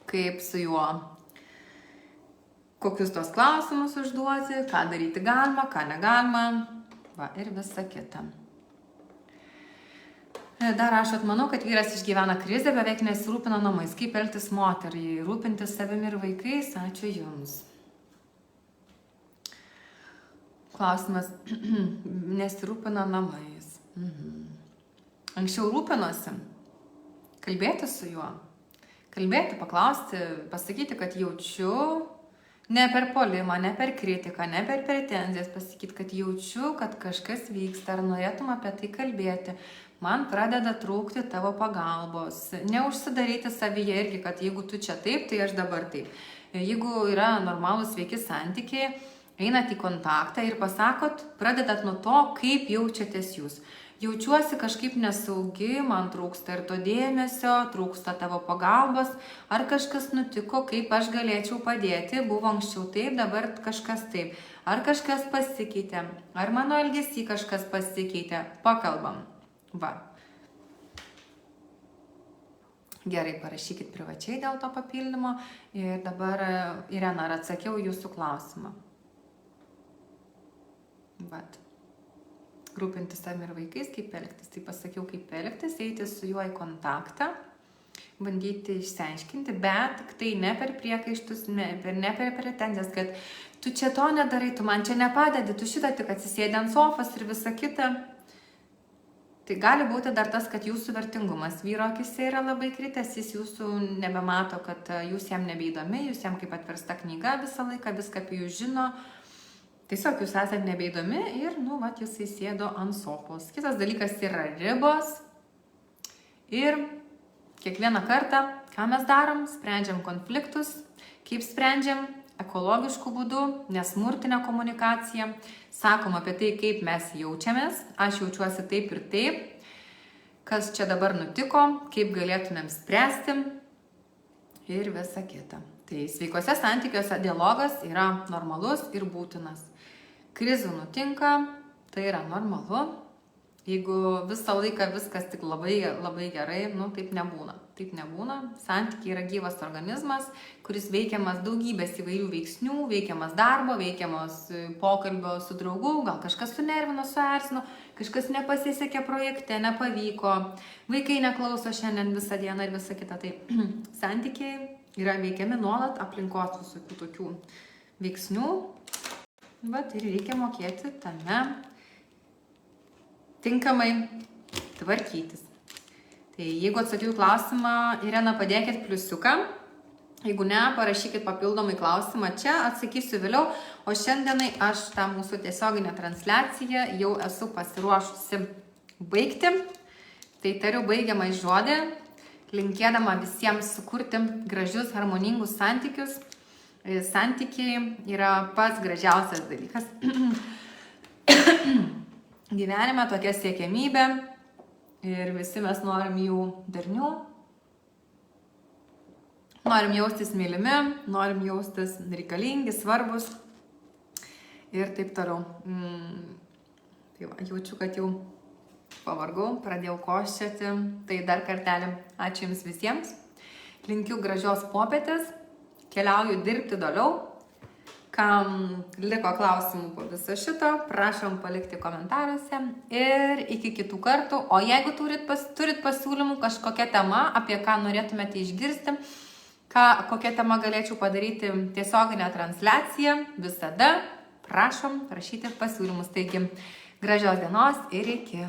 kaip su juo, kokius tos klausimus užduoti, ką daryti galima, ką negalima, va, ir visa kita. Dar rašot, manau, kad vyras išgyvena krizę, beveik nesirūpina namais, kaip elgtis moteriai, rūpintis savimi ir vaikais, ačiū jums. Klausimas, nesirūpina namais. Anksčiau rūpinosi, kalbėti su juo, kalbėti, paklausti, pasakyti, kad jaučiu, ne per puolimą, ne per kritiką, ne per pretenzijas, pasakyti, kad jaučiu, kad kažkas vyksta, ar norėtum apie tai kalbėti, man pradeda trūkti tavo pagalbos, neužsidaryti savyje irgi, kad jeigu tu čia taip, tai aš dabar taip. Jeigu yra normalūs sveiki santykiai, einat į kontaktą ir pasakot, pradedat nuo to, kaip jaučiatės jūs. Jaučiuosi kažkaip nesaugi, man trūksta ir to dėmesio, trūksta tavo pagalbos, ar kažkas nutiko, kaip aš galėčiau padėti, buvo anksčiau taip, dabar kažkas taip, ar kažkas pasikeitė, ar mano elgesy kažkas pasikeitė, pakalbam. Va. Gerai, parašykit privačiai dėl to papildymo ir dabar, Irena, ar atsakiau jūsų klausimą? Vat. Rūpintis savimi ir vaikais, kaip elgtis. Tai pasakiau, kaip elgtis, eiti su juo į kontaktą, bandyti išsiaiškinti, bet tik tai ne per priekaištus, ne per pretenzijas, kad tu čia to nedarai, tu man čia nepadedi, tu šitą tik atsisėdi ant sofos ir visa kita. Tai gali būti dar tas, kad jūsų vertingumas vyro akise yra labai kritęs, jis jūsų nebemato, kad jūs jam nebeįdomi, jūs jam kaip atversta knyga visą laiką, viską apie jūs žino. Tiesiog jūs esate nebeįdomi ir, jisai sėdo ant sofos. Kitas dalykas yra ribos. Ir kiekvieną kartą, ką mes darom, sprendžiam konfliktus, kaip sprendžiam ekologiškų būdų, nesmurtinę komunikaciją, sakom apie tai, kaip mes jaučiamės, aš jaučiuosi taip ir taip, kas čia dabar nutiko, kaip galėtumėm spręsti ir visa kita. Tai sveikose santykiuose dialogas yra normalus ir būtinas. Krizių nutinka, tai yra normalu. Jeigu visą laiką viskas tik labai, labai gerai, taip nebūna. Taip nebūna. Santykiai yra gyvas organizmas, kuris veikiamas daugybės įvairių veiksnių, veikiamas darbo, veikiamas pokalbio su draugu, gal kažkas sunervino, suerzino, kažkas nepasisekė projekte, nepavyko, vaikai neklauso šiandien visą dieną ir visą kitą. Tai santykiai yra veikiami nuolat aplinkos visokių tokių veiksnių. Ir reikia mokėti tame tinkamai tvarkytis. Tai jeigu atsakiau klausimą, Irena, padėkit pliusiuką. Jeigu ne, parašykit papildomai klausimą čia, atsakysiu vėliau, o šiandienai aš tą mūsų tiesioginę transliaciją jau esu pasiruošusi baigti. Tai tariu baigiamą žodį, linkėdama visiems sukurti gražius, harmoningus santykius. Santykiai yra pats gražiausias dalykas. Gyvenime tokia siekiamybė ir visi mes norim jų darnių. Norim jaustis mylimi, norim jaustis reikalingi, svarbus ir taip toliau. Tai va, jaučiu, kad jau pavargau, pradėjau koščiati. Tai dar kartelį ačiū Jums visiems. Linkiu gražios popietės, keliauju dirbti toliau. Kam liko klausimų po viso šito, prašom palikti komentaruose ir iki kitų kartų. O jeigu turit pasiūlymų kažkokia tema, apie ką norėtumėte išgirsti, kokią temą galėčiau padaryti tiesioginę transliaciją, visada prašom rašyti pasiūlymus. Taigi, gražios dienos ir iki.